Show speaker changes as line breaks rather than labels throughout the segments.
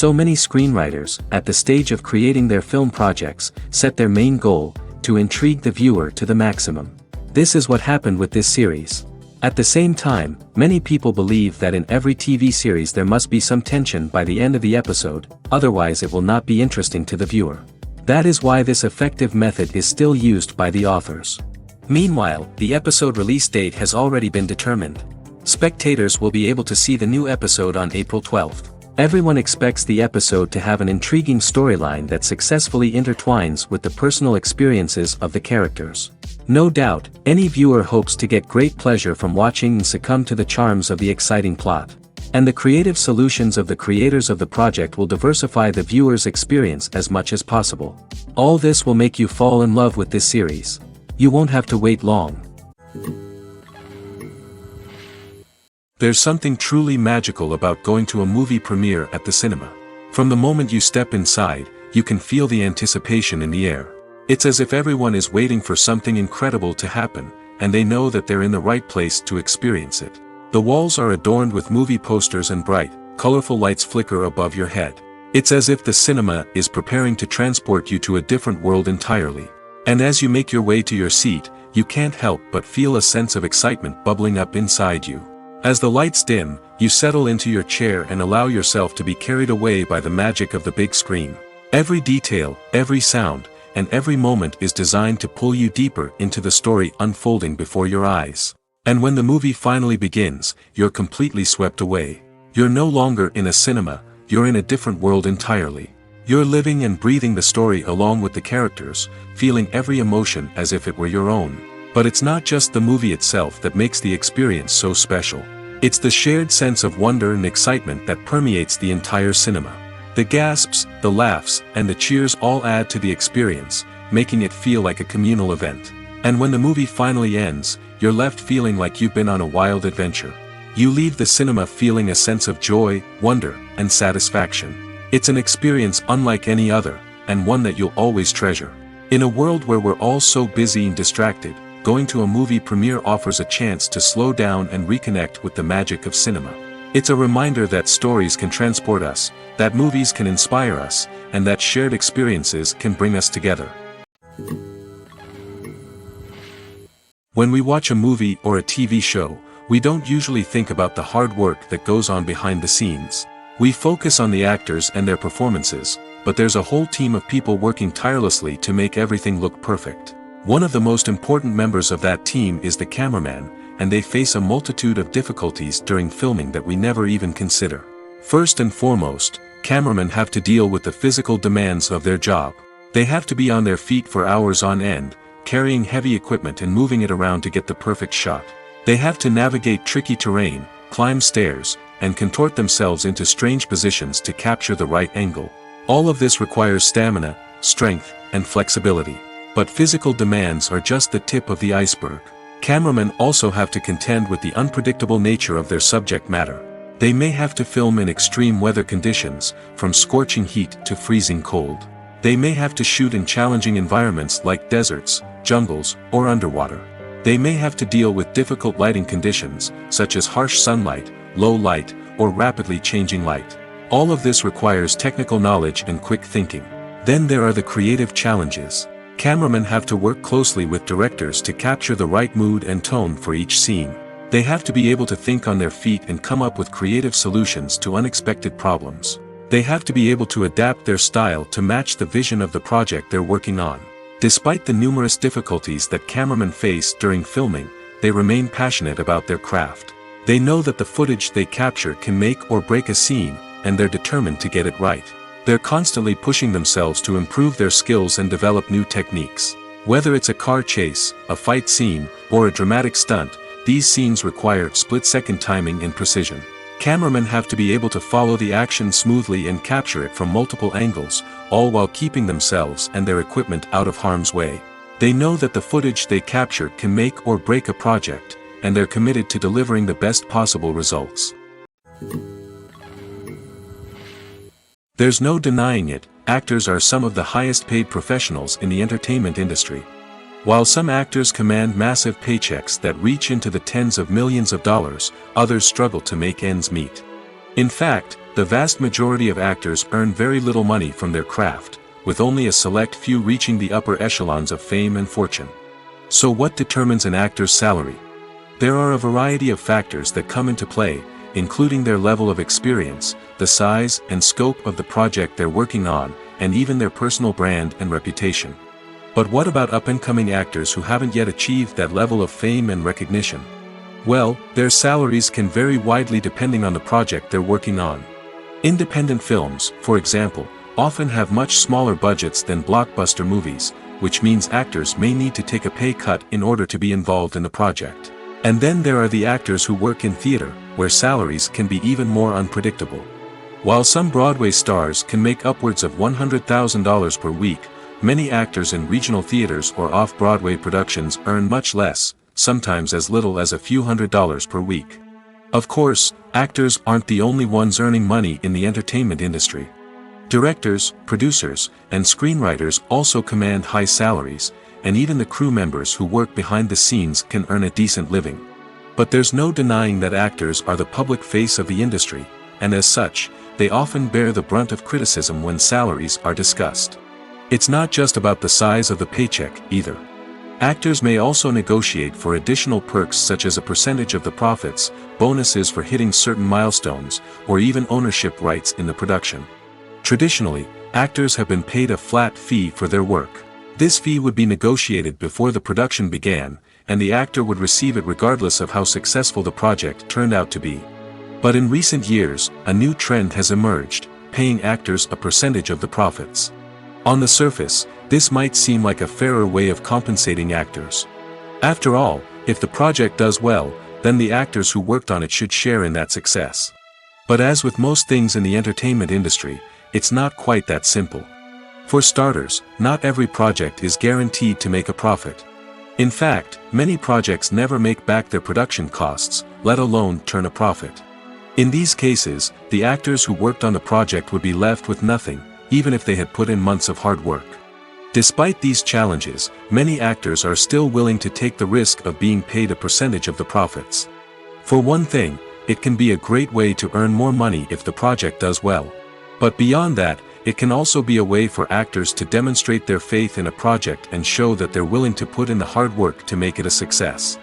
So many screenwriters, at the stage of creating their film projects, set their main goal, to intrigue the viewer to the maximum. This is what happened with this series. At the same time, many people believe that in every TV series there must be some tension by the end of the episode, otherwise it will not be interesting to the viewer. That is why this effective method is still used by the authors. Meanwhile, the episode release date has already been determined. Spectators will be able to see the new episode on April 12th. Everyone expects the episode to have an intriguing storyline that successfully intertwines with the personal experiences of the characters. No doubt, any viewer hopes to get great pleasure from watching and succumb to the charms of the exciting plot. And the creative solutions of the creators of the project will diversify the viewer's experience as much as possible. All this will make you fall in love with this series. You won't have to wait long. There's something truly magical about going to a movie premiere at the cinema. From the moment you step inside, you can feel the anticipation in the air. It's as if everyone is waiting for something incredible to happen, and they know that they're in the right place to experience it. The walls are adorned with movie posters and bright, colorful lights flicker above your head. It's as if the cinema is preparing to transport you to a different world entirely. And as you make your way to your seat, you can't help but feel a sense of excitement bubbling up inside you. As the lights dim, you settle into your chair and allow yourself to be carried away by the magic of the big screen. Every detail, every sound, and every moment is designed to pull you deeper into the story unfolding before your eyes. And when the movie finally begins, you're completely swept away. You're no longer in a cinema, you're in a different world entirely. You're living and breathing the story along with the characters, feeling every emotion as if it were your own. But it's not just the movie itself that makes the experience so special. It's the shared sense of wonder and excitement that permeates the entire cinema. The gasps, the laughs, and the cheers all add to the experience, making it feel like a communal event. And when the movie finally ends, you're left feeling like you've been on a wild adventure. You leave the cinema feeling a sense of joy, wonder, and satisfaction. It's an experience unlike any other, and one that you'll always treasure. In a world where we're all so busy and distracted, going to a movie premiere offers a chance to slow down and reconnect with the magic of cinema. It's a reminder that stories can transport us, that movies can inspire us, and that shared experiences can bring us together. When we watch a movie or a TV show, we don't usually think about the hard work that goes on behind the scenes. We focus on the actors and their performances, but there's a whole team of people working tirelessly to make everything look perfect. One of the most important members of that team is the cameraman, and they face a multitude of difficulties during filming that we never even consider. First and foremost, cameramen have to deal with the physical demands of their job. They have to be on their feet for hours on end, carrying heavy equipment and moving it around to get the perfect shot. They have to navigate tricky terrain, climb stairs, and contort themselves into strange positions to capture the right angle. All of this requires stamina, strength, and flexibility. But physical demands are just the tip of the iceberg. Cameramen also have to contend with the unpredictable nature of their subject matter. They may have to film in extreme weather conditions, from scorching heat to freezing cold. They may have to shoot in challenging environments like deserts, jungles, or underwater. They may have to deal with difficult lighting conditions, such as harsh sunlight, low light, or rapidly changing light. All of this requires technical knowledge and quick thinking. Then there are the creative challenges. Cameramen have to work closely with directors to capture the right mood and tone for each scene. They have to be able to think on their feet and come up with creative solutions to unexpected problems. They have to be able to adapt their style to match the vision of the project they're working on. Despite the numerous difficulties that cameramen face during filming, they remain passionate about their craft. They know that the footage they capture can make or break a scene, and they're determined to get it right. They're constantly pushing themselves to improve their skills and develop new techniques. Whether it's a car chase, a fight scene, or a dramatic stunt, these scenes require split-second timing and precision. Cameramen have to be able to follow the action smoothly and capture it from multiple angles, all while keeping themselves and their equipment out of harm's way. They know that the footage they capture can make or break a project, and they're committed to delivering the best possible results. There's no denying it, actors are some of the highest paid professionals in the entertainment industry. While some actors command massive paychecks that reach into the tens of millions of dollars, others struggle to make ends meet. In fact, the vast majority of actors earn very little money from their craft, with only a select few reaching the upper echelons of fame and fortune. So what determines an actor's salary? There are a variety of factors that come into play, including their level of experience, the size and scope of the project they're working on, and even their personal brand and reputation. But what about up-and-coming actors who haven't yet achieved that level of fame and recognition? Well, their salaries can vary widely depending on the project they're working on. Independent films, for example, often have much smaller budgets than blockbuster movies, which means actors may need to take a pay cut in order to be involved in the project. And then there are the actors who work in theater, where salaries can be even more unpredictable. While some Broadway stars can make upwards of $100,000 per week, many actors in regional theaters or off-Broadway productions earn much less, sometimes as little as a few $100s per week. Of course, actors aren't the only ones earning money in the entertainment industry. Directors, producers, and screenwriters also command high salaries, and even the crew members who work behind the scenes can earn a decent living. But there's no denying that actors are the public face of the industry, and as such, they often bear the brunt of criticism when salaries are discussed. It's not just about the size of the paycheck, either. Actors may also negotiate for additional perks such as a percentage of the profits, bonuses for hitting certain milestones, or even ownership rights in the production. Traditionally, actors have been paid a flat fee for their work. This fee would be negotiated before the production began, and the actor would receive it regardless of how successful the project turned out to be. But in recent years, a new trend has emerged, paying actors a percentage of the profits. On the surface, this might seem like a fairer way of compensating actors. After all, if the project does well, then the actors who worked on it should share in that success. But as with most things in the entertainment industry, it's not quite that simple. For starters, not every project is guaranteed to make a profit. In fact, many projects never make back their production costs, let alone turn a profit. In these cases, the actors who worked on the project would be left with nothing, even if they had put in months of hard work. Despite these challenges, many actors are still willing to take the risk of being paid a percentage of the profits. For one thing, it can be a great way to earn more money if the project does well. But beyond that, it can also be a way for actors to demonstrate their faith in a project and show that they're willing to put in the hard work to make it a success.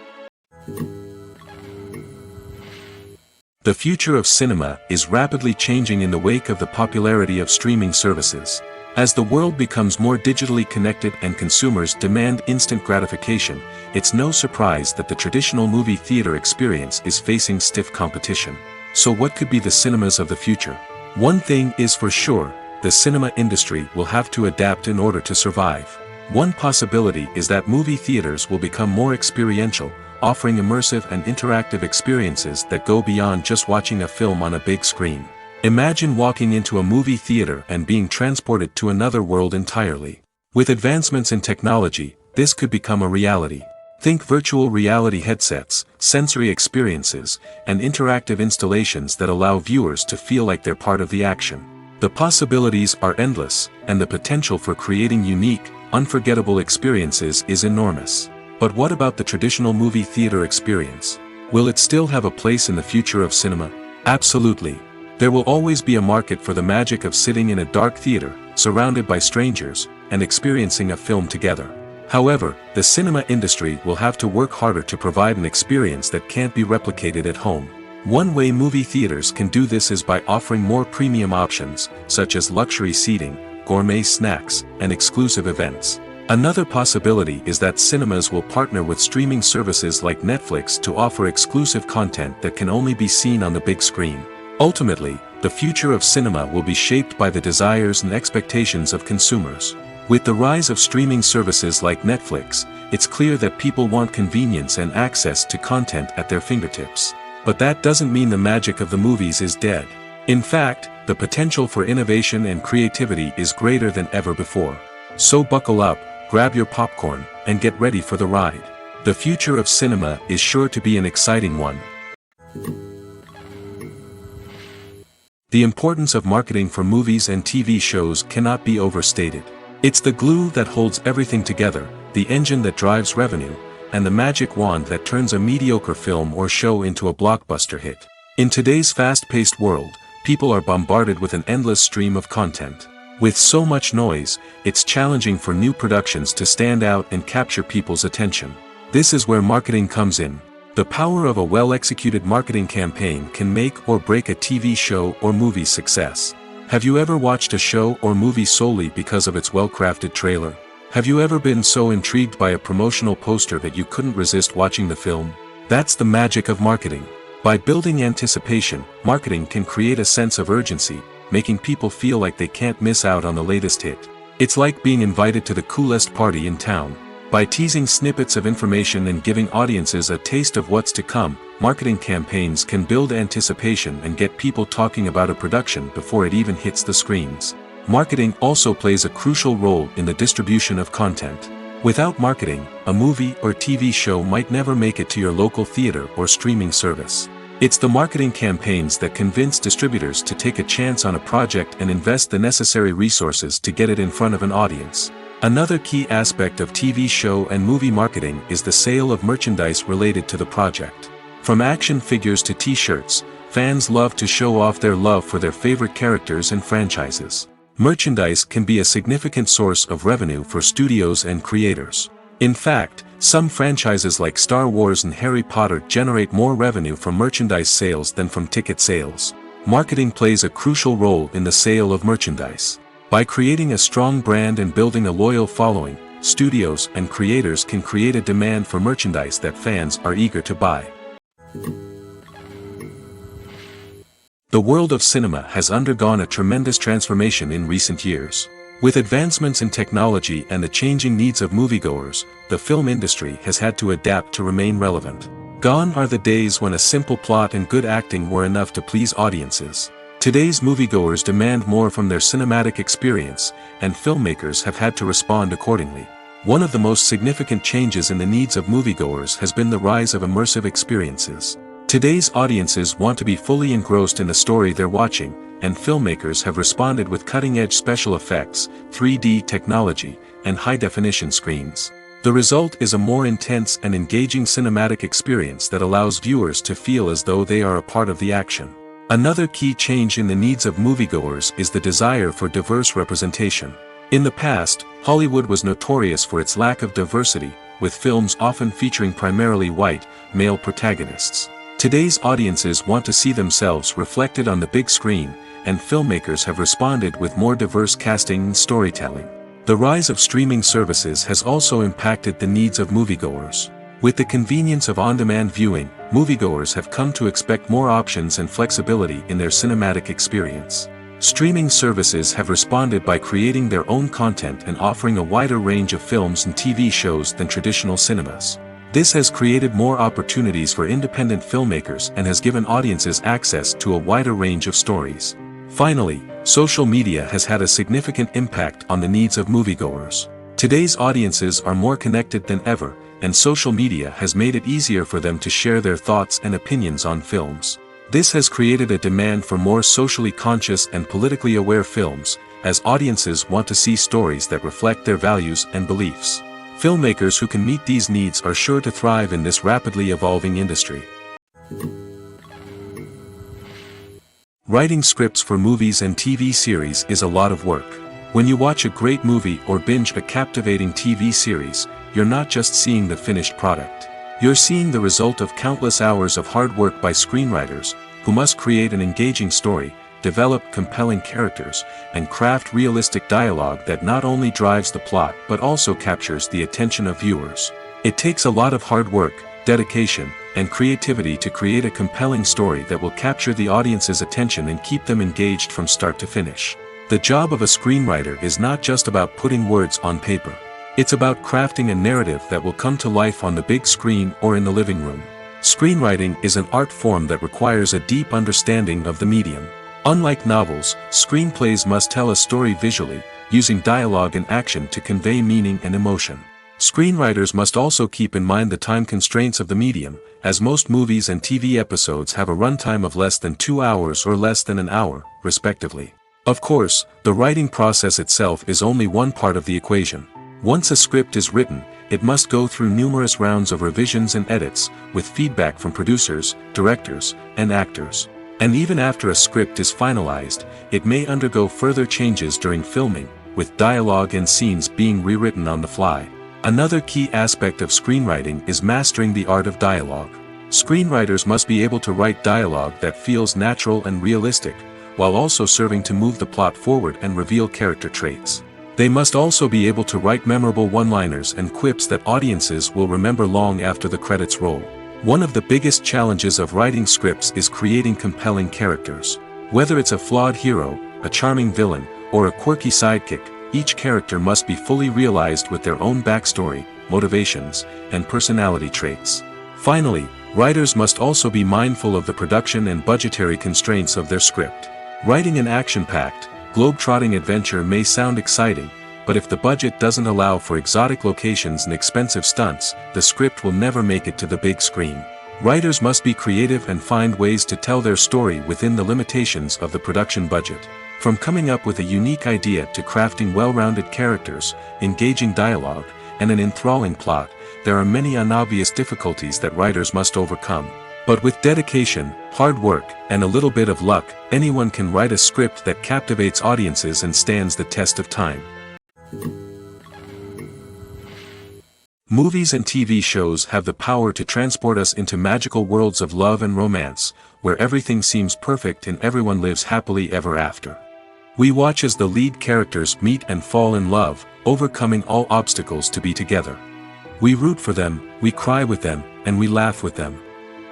The future of cinema is rapidly changing in the wake of the popularity of streaming services. As the world becomes more digitally connected and consumers demand instant gratification, it's no surprise that the traditional movie theater experience is facing stiff competition. So what could be the cinemas of the future? One thing is for sure, the cinema industry will have to adapt in order to survive. One possibility is that movie theaters will become more experiential, offering immersive and interactive experiences that go beyond just watching a film on a big screen. Imagine walking into a movie theater and being transported to another world entirely. With advancements in technology, this could become a reality. Think virtual reality headsets, sensory experiences, and interactive installations that allow viewers to feel like they're part of the action. The possibilities are endless, and the potential for creating unique, unforgettable experiences is enormous. But what about the traditional movie theater experience? Will it still have a place in the future of cinema? Absolutely. There will always be a market for the magic of sitting in a dark theater, surrounded by strangers, and experiencing a film together. However, the cinema industry will have to work harder to provide an experience that can't be replicated at home. One way movie theaters can do this is by offering more premium options, such as luxury seating, gourmet snacks, and exclusive events. Another possibility is that cinemas will partner with streaming services like Netflix to offer exclusive content that can only be seen on the big screen. Ultimately, the future of cinema will be shaped by the desires and expectations of consumers. With the rise of streaming services like Netflix, it's clear that people want convenience and access to content at their fingertips. But that doesn't mean the magic of the movies is dead. In fact, the potential for innovation and creativity is greater than ever before. So buckle up, grab your popcorn, and get ready for the ride. The future of cinema is sure to be an exciting one. The importance of marketing for movies and TV shows cannot be overstated. It's the glue that holds everything together, the engine that drives revenue, and the magic wand that turns a mediocre film or show into a blockbuster hit. In today's fast-paced world, people are bombarded with an endless stream of content. With so much noise, it's challenging for new productions to stand out and capture people's attention. This is where marketing comes in. The power of a well-executed marketing campaign can make or break a TV show or movie's success. Have you ever watched a show or movie solely because of its well-crafted trailer? Have you ever been so intrigued by a promotional poster that you couldn't resist watching the film? That's the magic of marketing. By building anticipation, marketing can create a sense of urgency, making people feel like they can't miss out on the latest hit. It's like being invited to the coolest party in town. By teasing snippets of information and giving audiences a taste of what's to come, marketing campaigns can build anticipation and get people talking about a production before it even hits the screens. Marketing also plays a crucial role in the distribution of content. Without marketing, a movie or TV show might never make it to your local theater or streaming service. It's the marketing campaigns that convince distributors to take a chance on a project and invest the necessary resources to get it in front of an audience. Another key aspect of TV show and movie marketing is the sale of merchandise related to the project. From action figures to t-shirts, fans love to show off their love for their favorite characters and franchises. Merchandise can be a significant source of revenue for studios and creators. In fact, some franchises like Star Wars and Harry Potter generate more revenue from merchandise sales than from ticket sales. Marketing plays a crucial role in the sale of merchandise. By creating a strong brand and building a loyal following, studios and creators can create a demand for merchandise that fans are eager to buy. The world of cinema has undergone a tremendous transformation in recent years. With advancements in technology and the changing needs of moviegoers, the film industry has had to adapt to remain relevant. Gone are the days when a simple plot and good acting were enough to please audiences. Today's moviegoers demand more from their cinematic experience, and filmmakers have had to respond accordingly. One of the most significant changes in the needs of moviegoers has been the rise of immersive experiences. Today's audiences want to be fully engrossed in the story they're watching, and filmmakers have responded with cutting-edge special effects, 3D technology, and high-definition screens. The result is a more intense and engaging cinematic experience that allows viewers to feel as though they are a part of the action. Another key change in the needs of moviegoers is the desire for diverse representation. In the past, Hollywood was notorious for its lack of diversity, with films often featuring primarily white, male protagonists. Today's audiences want to see themselves reflected on the big screen, and filmmakers have responded with more diverse casting and storytelling. The rise of streaming services has also impacted the needs of moviegoers. With the convenience of on-demand viewing, moviegoers have come to expect more options and flexibility in their cinematic experience. Streaming services have responded by creating their own content and offering a wider range of films and TV shows than traditional cinemas. This has created more opportunities for independent filmmakers and has given audiences access to a wider range of stories. Finally, social media has had a significant impact on the needs of moviegoers. Today's audiences are more connected than ever, and social media has made it easier for them to share their thoughts and opinions on films. This has created a demand for more socially conscious and politically aware films, as audiences want to see stories that reflect their values and beliefs. Filmmakers who can meet these needs are sure to thrive in this rapidly evolving industry. Writing scripts for movies and TV series is a lot of work. When you watch a great movie or binge a captivating TV series, you're not just seeing the finished product. You're seeing the result of countless hours of hard work by screenwriters, who must create an engaging story, develop compelling characters, and craft realistic dialogue that not only drives the plot but also captures the attention of viewers. It takes a lot of hard work, dedication, and creativity to create a compelling story that will capture the audience's attention and keep them engaged from start to finish. The job of a screenwriter is not just about putting words on paper. It's about crafting a narrative that will come to life on the big screen or in the living room. Screenwriting is an art form that requires a deep understanding of the medium. Unlike novels, screenplays must tell a story visually, using dialogue and action to convey meaning and emotion. Screenwriters must also keep in mind the time constraints of the medium, as most movies and TV episodes have a runtime of less than 2 hours or less than an hour, respectively. Of course, the writing process itself is only one part of the equation. Once a script is written, it must go through numerous rounds of revisions and edits, with feedback from producers, directors, and actors. And even after a script is finalized, it may undergo further changes during filming, with dialogue and scenes being rewritten on the fly. Another key aspect of screenwriting is mastering the art of dialogue. Screenwriters must be able to write dialogue that feels natural and realistic, while also serving to move the plot forward and reveal character traits. They must also be able to write memorable one-liners and quips that audiences will remember long after the credits roll. One of the biggest challenges of writing scripts is creating compelling characters. Whether it's a flawed hero, a charming villain, or a quirky sidekick, each character must be fully realized with their own backstory, motivations, and personality traits. Finally, writers must also be mindful of the production and budgetary constraints of their script. Writing an action-packed, globe-trotting adventure may sound exciting, but if the budget doesn't allow for exotic locations and expensive stunts, the script will never make it to the big screen. Writers must be creative and find ways to tell their story within the limitations of the production budget. From coming up with a unique idea to crafting well-rounded characters, engaging dialogue, and an enthralling plot, there are many unobvious difficulties that writers must overcome. But with dedication, hard work, and a little bit of luck, anyone can write a script that captivates audiences and stands the test of time. Movies and TV shows have the power to transport us into magical worlds of love and romance, where everything seems perfect and everyone lives happily ever after. We watch as the lead characters meet and fall in love, overcoming all obstacles to be together. We root for them, we cry with them, and we laugh with them.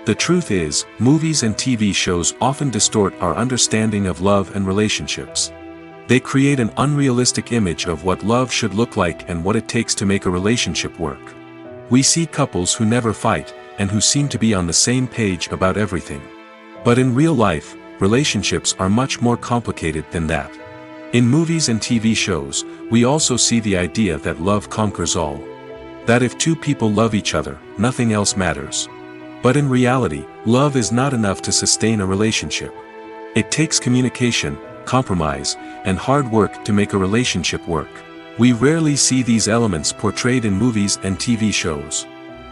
The truth is, movies and TV shows often distort our understanding of love and relationships. They create an unrealistic image of what love should look like and what it takes to make a relationship work. We see couples who never fight, and who seem to be on the same page about everything. But in real life, relationships are much more complicated than that. In movies and TV shows, we also see the idea that love conquers all. That if two people love each other, nothing else matters. But in reality, love is not enough to sustain a relationship. It takes communication, compromise, and hard work to make a relationship work. We rarely see these elements portrayed in movies and TV shows.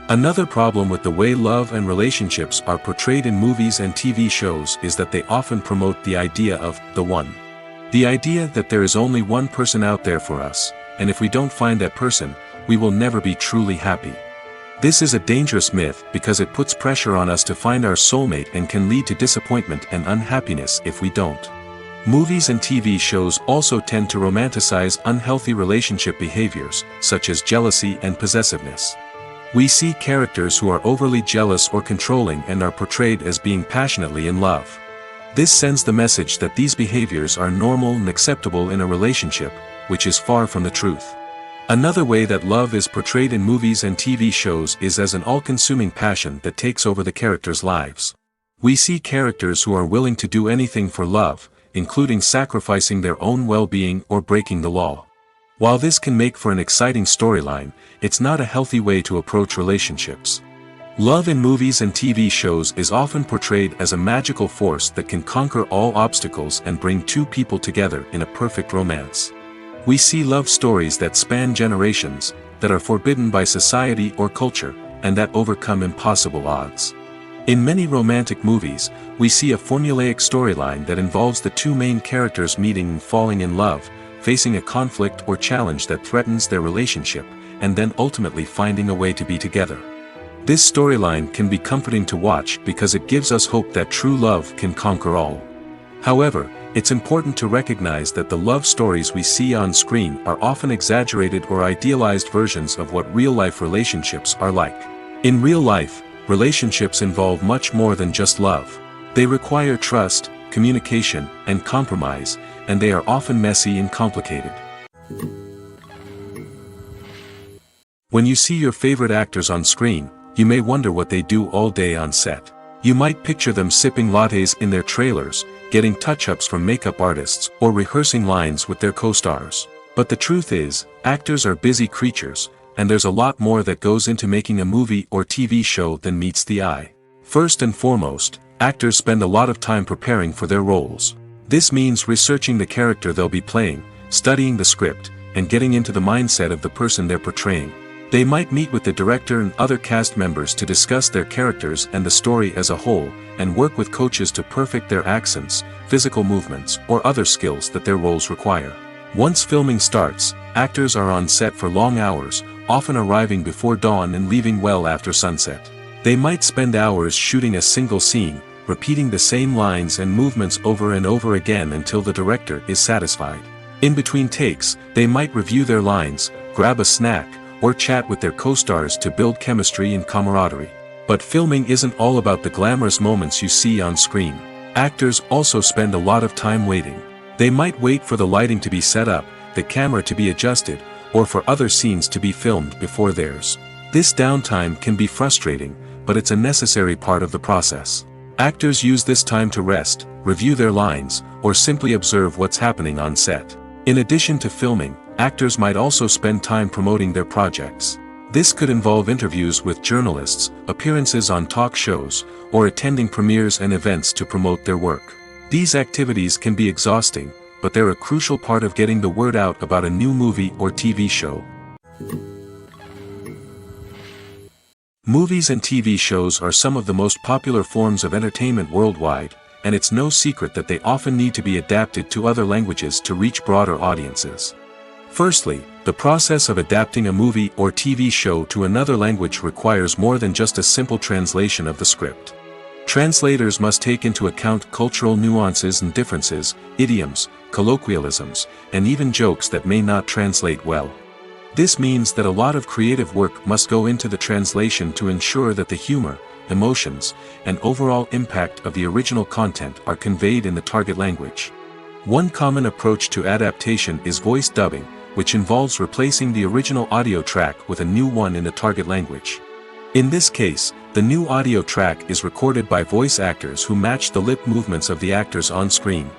Another problem with the way love and relationships are portrayed in movies and TV shows is that they often promote the idea of the one. The idea that there is only one person out there for us, and if we don't find that person, we will never be truly happy. This is a dangerous myth because it puts pressure on us to find our soulmate and can lead to disappointment and unhappiness if we don't. Movies and TV shows also tend to romanticize unhealthy relationship behaviors, such as jealousy and possessiveness. We see characters who are overly jealous or controlling and are portrayed as being passionately in love. This sends the message that these behaviors are normal and acceptable in a relationship, which is far from the truth. Another way that love is portrayed in movies and TV shows is as an all-consuming passion that takes over the characters' lives. We see characters who are willing to do anything for love, including sacrificing their own well-being or breaking the law. While this can make for an exciting storyline, it's not a healthy way to approach relationships. Love in movies and TV shows is often portrayed as a magical force that can conquer all obstacles and bring two people together in a perfect romance. We see love stories that span generations, that are forbidden by society or culture, and that overcome impossible odds. In many romantic movies, we see a formulaic storyline that involves the two main characters meeting and falling in love, facing a conflict or challenge that threatens their relationship, and then ultimately finding a way to be together. This storyline can be comforting to watch because it gives us hope that true love can conquer all. However, it's important to recognize that the love stories we see on screen are often exaggerated or idealized versions of what real-life relationships are like. In real life, relationships involve much more than just love. They require trust, communication, and compromise, and they are often messy and complicated. When you see your favorite actors on screen, you may wonder what they do all day on set. You might picture them sipping lattes in their trailers, getting touch-ups from makeup artists, or rehearsing lines with their co-stars. But the truth is, actors are busy creatures, and there's a lot more that goes into making a movie or TV show than meets the eye. First and foremost, actors spend a lot of time preparing for their roles. This means researching the character they'll be playing, studying the script, and getting into the mindset of the person they're portraying. They might meet with the director and other cast members to discuss their characters and the story as a whole, and work with coaches to perfect their accents, physical movements, or other skills that their roles require. Once filming starts, actors are on set for long hours, often arriving before dawn and leaving well after sunset. They might spend hours shooting a single scene, repeating the same lines and movements over and over again until the director is satisfied. In between takes, they might review their lines, grab a snack, or chat with their co-stars to build chemistry and camaraderie. But filming isn't all about the glamorous moments you see on screen. Actors also spend a lot of time waiting. They might wait for the lighting to be set up, the camera to be adjusted, or for other scenes to be filmed before theirs. This downtime can be frustrating, but it's a necessary part of the process. Actors use this time to rest, review their lines, or simply observe what's happening on set. In addition to filming, actors might also spend time promoting their projects. This could involve interviews with journalists, appearances on talk shows, or attending premieres and events to promote their work. These activities can be exhausting, but they're a crucial part of getting the word out about a new movie or TV show. Movies and TV shows are some of the most popular forms of entertainment worldwide, and it's no secret that they often need to be adapted to other languages to reach broader audiences. Firstly, the process of adapting a movie or TV show to another language requires more than just a simple translation of the script. Translators must take into account cultural nuances and differences, idioms, colloquialisms, and even jokes that may not translate well. This means that a lot of creative work must go into the translation to ensure that the humor, emotions, and overall impact of the original content are conveyed in the target language. One common approach to adaptation is voice dubbing, which involves replacing the original audio track with a new one in the target language. In this case, the new audio track is recorded by voice actors who match the lip movements of the actors on screen.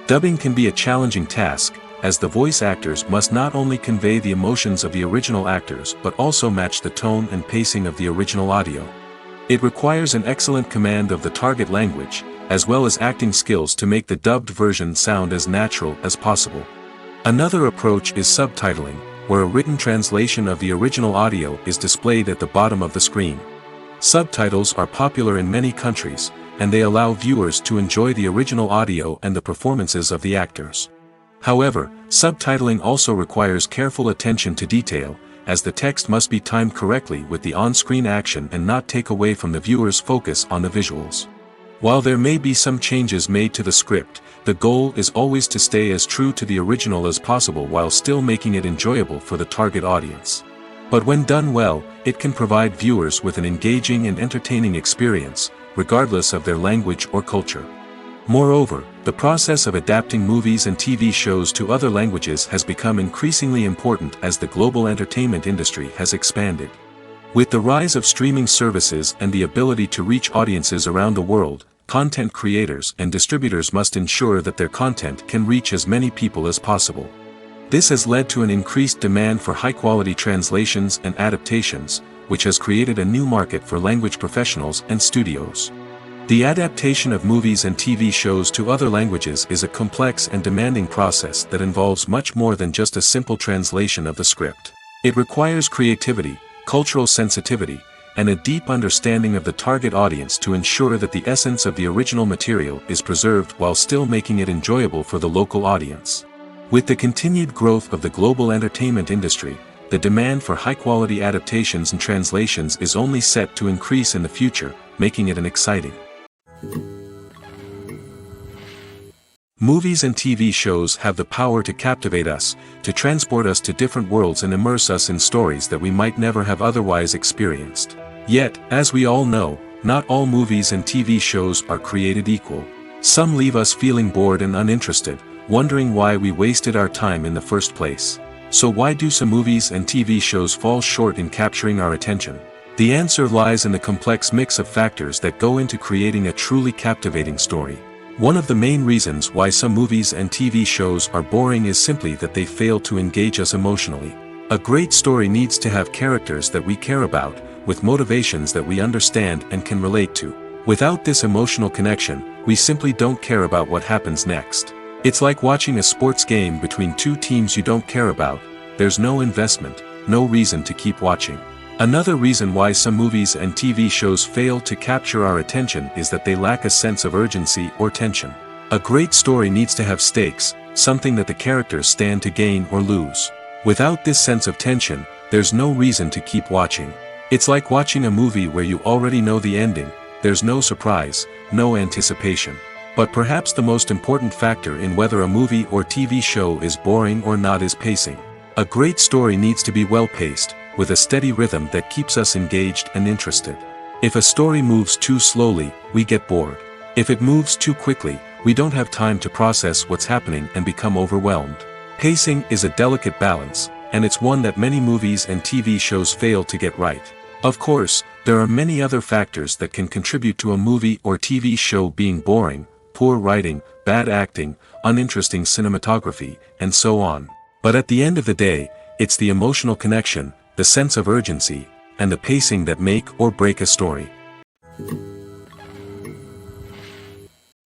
Dubbing can be a challenging task, as the voice actors must not only convey the emotions of the original actors but also match the tone and pacing of the original audio. It requires an excellent command of the target language, as well as acting skills to make the dubbed version sound as natural as possible. Another approach is subtitling, where a written translation of the original audio is displayed at the bottom of the screen. Subtitles are popular in many countries, and they allow viewers to enjoy the original audio and the performances of the actors. However, subtitling also requires careful attention to detail, as the text must be timed correctly with the on-screen action and not take away from the viewer's focus on the visuals. While there may be some changes made to the script, the goal is always to stay as true to the original as possible while still making it enjoyable for the target audience. But when done well, it can provide viewers with an engaging and entertaining experience, regardless of their language or culture. Moreover, the process of adapting movies and TV shows to other languages has become increasingly important as the global entertainment industry has expanded. With the rise of streaming services and the ability to reach audiences around the world, content creators and distributors must ensure that their content can reach as many people as possible. This has led to an increased demand for high-quality translations and adaptations, which has created a new market for language professionals and studios. The adaptation of movies and TV shows to other languages is a complex and demanding process that involves much more than just a simple translation of the script. It requires creativity, cultural sensitivity, and a deep understanding of the target audience to ensure that the essence of the original material is preserved while still making it enjoyable for the local audience. With the continued growth of the global entertainment industry, the demand for high-quality adaptations and translations is only set to increase in the future, making it an exciting. Movies and TV shows have the power to captivate us, to transport us to different worlds and immerse us in stories that we might never have otherwise experienced. Yet, as we all know, not all movies and TV shows are created equal. Some leave us feeling bored and uninterested, wondering why we wasted our time in the first place. So why do some movies and TV shows fall short in capturing our attention? The answer lies in the complex mix of factors that go into creating a truly captivating story. One of the main reasons why some movies and TV shows are boring is simply that they fail to engage us emotionally. A great story needs to have characters that we care about, with motivations that we understand and can relate to. Without this emotional connection, we simply don't care about what happens next. It's like watching a sports game between two teams you don't care about. There's no investment, no reason to keep watching. Another reason why some movies and TV shows fail to capture our attention is that they lack a sense of urgency or tension. A great story needs to have stakes, something that the characters stand to gain or lose. Without this sense of tension, there's no reason to keep watching. It's like watching a movie where you already know the ending, there's no surprise, no anticipation. But perhaps the most important factor in whether a movie or TV show is boring or not is pacing. A great story needs to be well-paced, with a steady rhythm that keeps us engaged and interested. If a story moves too slowly, we get bored. If it moves too quickly, we don't have time to process what's happening and become overwhelmed. Pacing is a delicate balance, and it's one that many movies and TV shows fail to get right. Of course, there are many other factors that can contribute to a movie or TV show being boring: poor writing, bad acting, uninteresting cinematography, and so on. But at the end of the day, it's the emotional connection, the sense of urgency, and the pacing that make or break a story.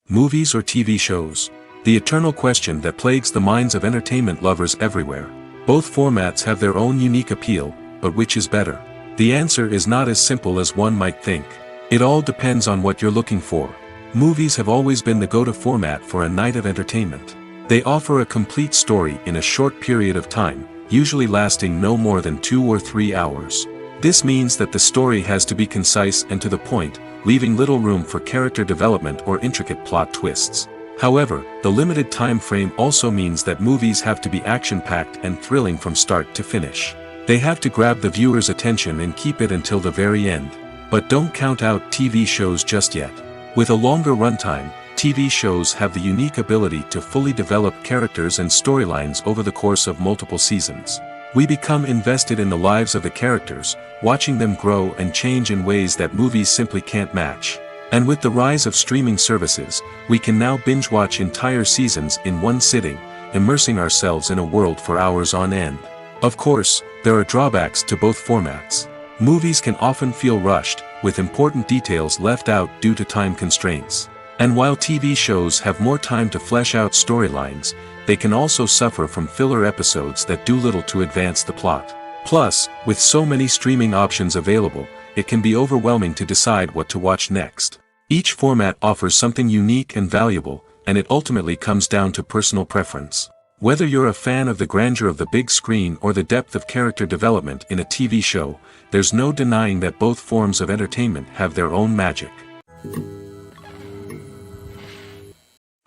Movies or TV shows? The eternal question that plagues the minds of entertainment lovers everywhere. Both formats have their own unique appeal, but which is better? The answer is not as simple as one might think. It all depends on what you're looking for. Movies have always been the go-to format for a night of entertainment. They offer a complete story in a short period of time, usually lasting no more than 2 or 3 hours. This means that the story has to be concise and to the point, leaving little room for character development or intricate plot twists. However, the limited time frame also means that movies have to be action-packed and thrilling from start to finish. They have to grab the viewer's attention and keep it until the very end. But don't count out TV shows just yet. With a longer runtime, TV shows have the unique ability to fully develop characters and storylines over the course of multiple seasons. We become invested in the lives of the characters, watching them grow and change in ways that movies simply can't match. And with the rise of streaming services, we can now binge-watch entire seasons in one sitting, immersing ourselves in a world for hours on end. Of course, there are drawbacks to both formats. Movies can often feel rushed, with important details left out due to time constraints. And while TV shows have more time to flesh out storylines, they can also suffer from filler episodes that do little to advance the plot. Plus, with so many streaming options available, it can be overwhelming to decide what to watch next. Each format offers something unique and valuable, and it ultimately comes down to personal preference. Whether you're a fan of the grandeur of the big screen or the depth of character development in a TV show, there's no denying that both forms of entertainment have their own magic.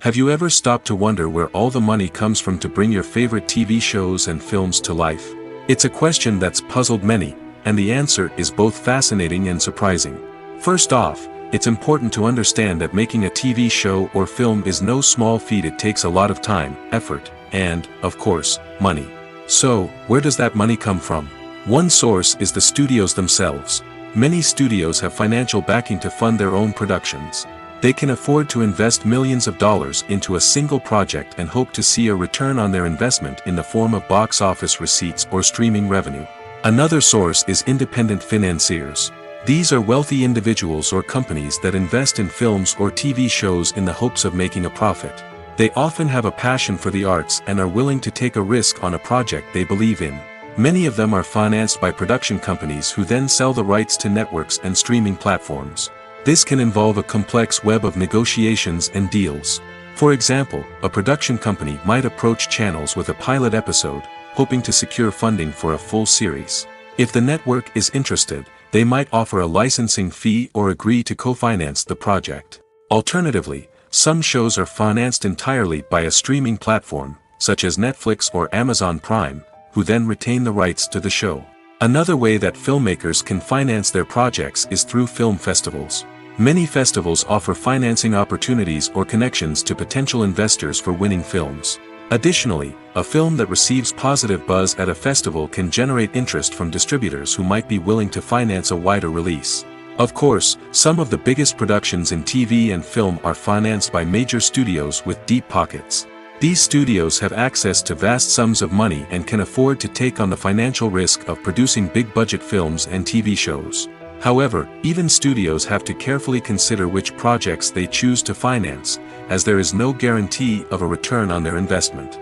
Have you ever stopped to wonder where all the money comes from to bring your favorite TV shows and films to life? It's a question that's puzzled many, and the answer is both fascinating and surprising. First off, it's important to understand that making a TV show or film is no small feat. It takes a lot of time, effort, and, of course, money. So, where does that money come from? One source is the studios themselves. Many studios have financial backing to fund their own productions. They can afford to invest millions of dollars into a single project and hope to see a return on their investment in the form of box office receipts or streaming revenue. Another source is independent financiers. These are wealthy individuals or companies that invest in films or TV shows in the hopes of making a profit. They often have a passion for the arts and are willing to take a risk on a project they believe in. Many of them are financed by production companies who then sell the rights to networks and streaming platforms. This can involve a complex web of negotiations and deals. For example, a production company might approach channels with a pilot episode, hoping to secure funding for a full series. If the network is interested, they might offer a licensing fee or agree to co-finance the project. Alternatively, some shows are financed entirely by a streaming platform, such as Netflix or Amazon Prime, who then retain the rights to the show. Another way that filmmakers can finance their projects is through film festivals. Many festivals offer financing opportunities or connections to potential investors for winning films. Additionally, a film that receives positive buzz at a festival can generate interest from distributors who might be willing to finance a wider release. Of course, some of the biggest productions in TV and film are financed by major studios with deep pockets. These studios have access to vast sums of money and can afford to take on the financial risk of producing big-budget films and TV shows. However, even studios have to carefully consider which projects they choose to finance, as there is no guarantee of a return on their investment.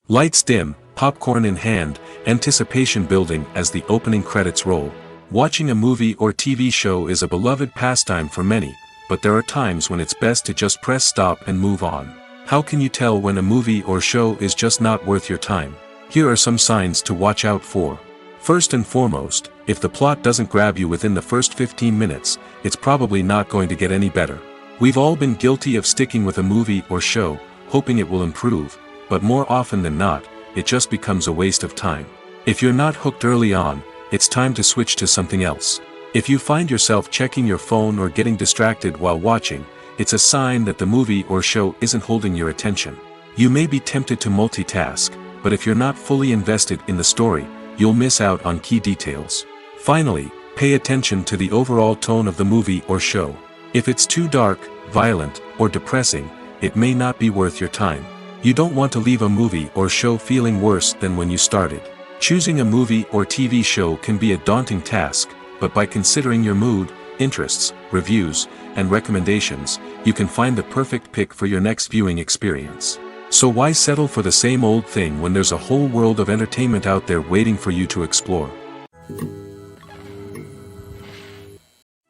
Lights dim, popcorn in hand, anticipation building as the opening credits roll. Watching a movie or TV show is a beloved pastime for many, but there are times when it's best to just press stop and move on. How can you tell when a movie or show is just not worth your time? Here are some signs to watch out for. First and foremost, if the plot doesn't grab you within the first 15 minutes, it's probably not going to get any better. We've all been guilty of sticking with a movie or show, hoping it will improve, but more often than not, it just becomes a waste of time. If you're not hooked early on, it's time to switch to something else. If you find yourself checking your phone or getting distracted while watching, it's a sign that the movie or show isn't holding your attention. You may be tempted to multitask, but if you're not fully invested in the story, you'll miss out on key details. Finally, pay attention to the overall tone of the movie or show. If it's too dark, violent, or depressing, it may not be worth your time. You don't want to leave a movie or show feeling worse than when you started. Choosing a movie or TV show can be a daunting task, but by considering your mood, interests, reviews, and recommendations, you can find the perfect pick for your next viewing experience. So why settle for the same old thing when there's a whole world of entertainment out there waiting for you to explore?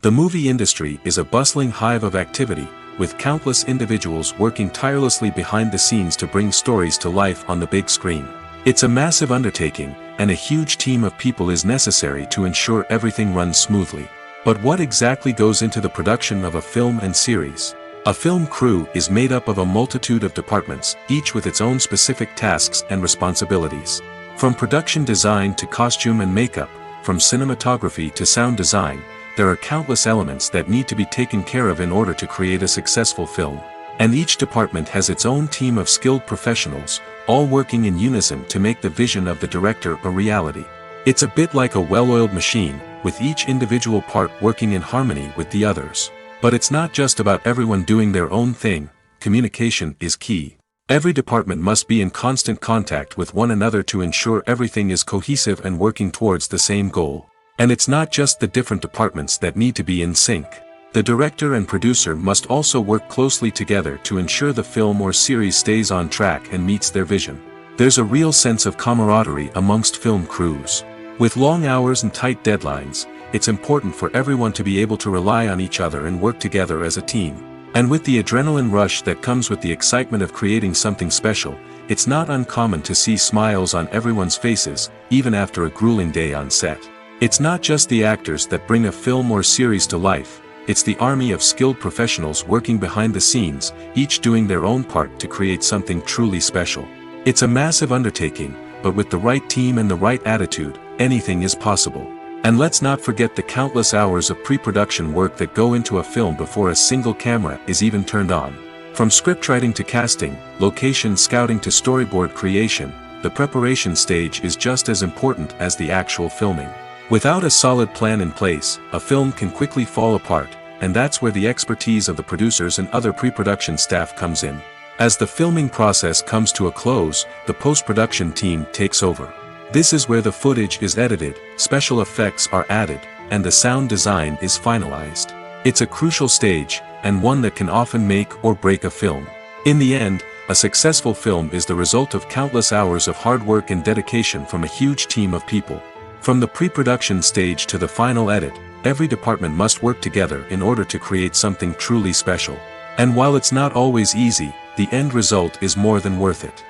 The movie industry is a bustling hive of activity, with countless individuals working tirelessly behind the scenes to bring stories to life on the big screen. It's a massive undertaking, and a huge team of people is necessary to ensure everything runs smoothly. But what exactly goes into the production of a film and series? A film crew is made up of a multitude of departments, each with its own specific tasks and responsibilities. From production design to costume and makeup, from cinematography to sound design, there are countless elements that need to be taken care of in order to create a successful film. And each department has its own team of skilled professionals, all working in unison to make the vision of the director a reality. It's a bit like a well-oiled machine, with each individual part working in harmony with the others. But it's not just about everyone doing their own thing. Communication is key. Every department must be in constant contact with one another to ensure everything is cohesive and working towards the same goal. And it's not just the different departments that need to be in sync. The director and producer must also work closely together to ensure the film or series stays on track and meets their vision. There's a real sense of camaraderie amongst film crews. With long hours and tight deadlines, it's important for everyone to be able to rely on each other and work together as a team. And with the adrenaline rush that comes with the excitement of creating something special, it's not uncommon to see smiles on everyone's faces, even after a grueling day on set. It's not just the actors that bring a film or series to life. It's the army of skilled professionals working behind the scenes, each doing their own part to create something truly special. It's a massive undertaking, but with the right team and the right attitude, anything is possible. And let's not forget the countless hours of pre-production work that go into a film before a single camera is even turned on. From scriptwriting to casting, location scouting to storyboard creation, the preparation stage is just as important as the actual filming. Without a solid plan in place, a film can quickly fall apart, and that's where the expertise of the producers and other pre-production staff comes in. As the filming process comes to a close, the post-production team takes over. This is where the footage is edited, special effects are added, and the sound design is finalized. It's a crucial stage, and one that can often make or break a film. In the end, a successful film is the result of countless hours of hard work and dedication from a huge team of people. From the pre-production stage to the final edit, every department must work together in order to create something truly special. And while it's not always easy, the end result is more than worth it.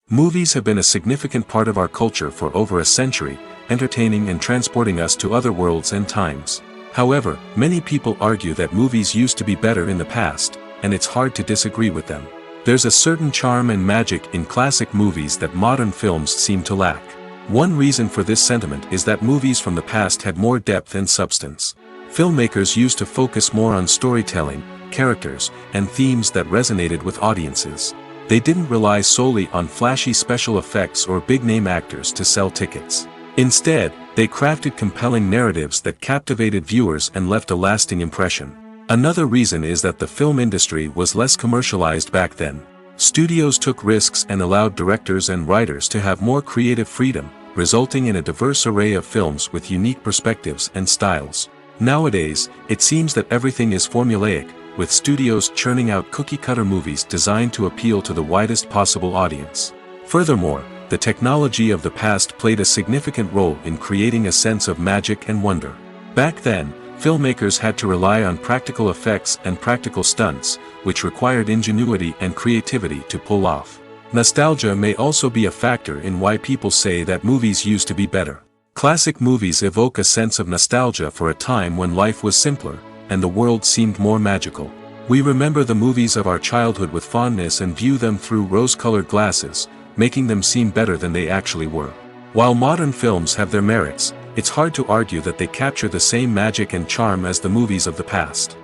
Movies have been a significant part of our culture for over a century, entertaining and transporting us to other worlds and times. However, many people argue that movies used to be better in the past, and it's hard to disagree with them. There's a certain charm and magic in classic movies that modern films seem to lack. One reason for this sentiment is that movies from the past had more depth and substance. Filmmakers used to focus more on storytelling, characters, and themes that resonated with audiences. They didn't rely solely on flashy special effects or big-name actors to sell tickets. Instead, they crafted compelling narratives that captivated viewers and left a lasting impression. Another reason is that the film industry was less commercialized back then. Studios took risks and allowed directors and writers to have more creative freedom, resulting in a diverse array of films with unique perspectives and styles. Nowadays, it seems that everything is formulaic, with studios churning out cookie-cutter movies designed to appeal to the widest possible audience. Furthermore, the technology of the past played a significant role in creating a sense of magic and wonder. Back then, filmmakers had to rely on practical effects and practical stunts, which required ingenuity and creativity to pull off. Nostalgia may also be a factor in why people say that movies used to be better. Classic movies evoke a sense of nostalgia for a time when life was simpler, and the world seemed more magical. We remember the movies of our childhood with fondness and view them through rose-colored glasses, making them seem better than they actually were. While modern films have their merits, it's hard to argue that they capture the same magic and charm as the movies of the past.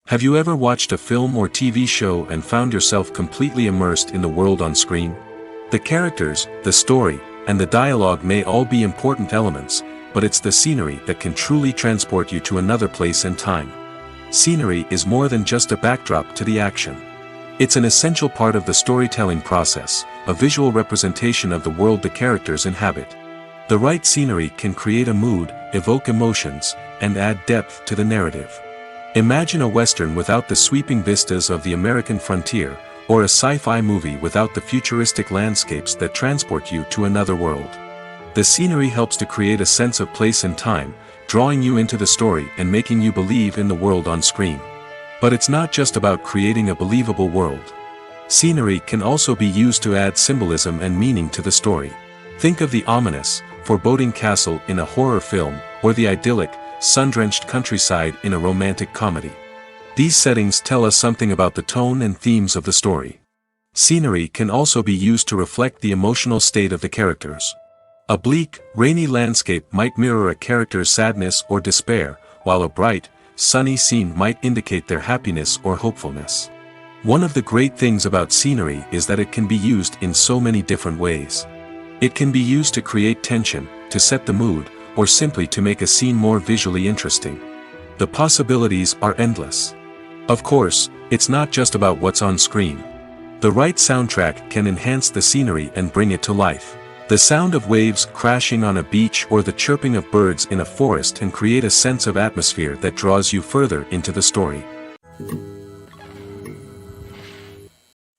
Have you ever watched a film or TV show and found yourself completely immersed in the world on screen? The characters, the story, and the dialogue may all be important elements, but it's the scenery that can truly transport you to another place and time. Scenery is more than just a backdrop to the action. It's an essential part of the storytelling process, a visual representation of the world the characters inhabit. The right scenery can create a mood, evoke emotions, and add depth to the narrative. Imagine a Western without the sweeping vistas of the American frontier, or a sci-fi movie without the futuristic landscapes that transport you to another world. The scenery helps to create a sense of place and time, drawing you into the story and making you believe in the world on screen. But it's not just about creating a believable world. Scenery can also be used to add symbolism and meaning to the story. Think of the ominous, foreboding castle in a horror film, or the idyllic, sun-drenched countryside in a romantic comedy. These settings tell us something about the tone and themes of the story. Scenery can also be used to reflect the emotional state of the characters. A bleak, rainy landscape might mirror a character's sadness or despair, while a bright, sunny scene might indicate their happiness or hopefulness. One of the great things about scenery is that it can be used in so many different ways. It can be used to create tension, to set the mood, or simply to make a scene more visually interesting. The possibilities are endless. Of course, it's not just about what's on screen. The right soundtrack can enhance the scenery and bring it to life. The sound of waves crashing on a beach or the chirping of birds in a forest can create a sense of atmosphere that draws you further into the story.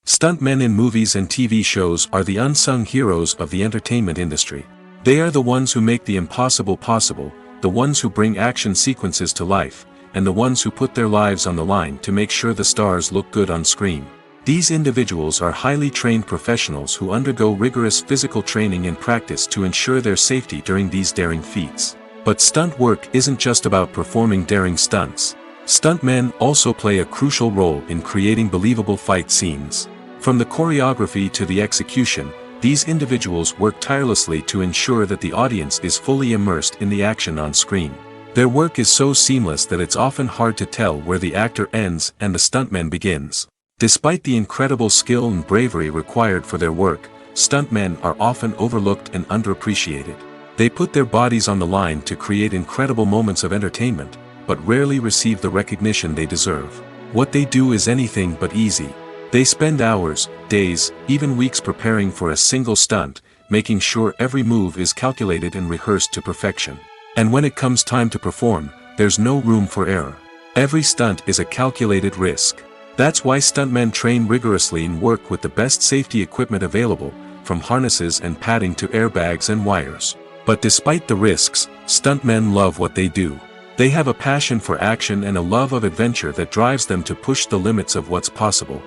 Stuntmen in movies and TV shows are the unsung heroes of the entertainment industry. They are the ones who make the impossible possible, the ones who bring action sequences to life, and the ones who put their lives on the line to make sure the stars look good on screen. These individuals are highly trained professionals who undergo rigorous physical training and practice to ensure their safety during these daring feats. But stunt work isn't just about performing daring stunts. Stuntmen also play a crucial role in creating believable fight scenes. From the choreography to the execution, these individuals work tirelessly to ensure that the audience is fully immersed in the action on screen. Their work is so seamless that it's often hard to tell where the actor ends and the stuntman begins. Despite the incredible skill and bravery required for their work, stuntmen are often overlooked and underappreciated. They put their bodies on the line to create incredible moments of entertainment, but rarely receive the recognition they deserve. What they do is anything but easy. They spend hours, days, even weeks preparing for a single stunt, making sure every move is calculated and rehearsed to perfection. And when it comes time to perform, there's no room for error. Every stunt is a calculated risk. That's why stuntmen train rigorously and work with the best safety equipment available, from harnesses and padding to airbags and wires. But despite the risks, stuntmen love what they do. They have a passion for action and a love of adventure that drives them to push the limits of what's possible.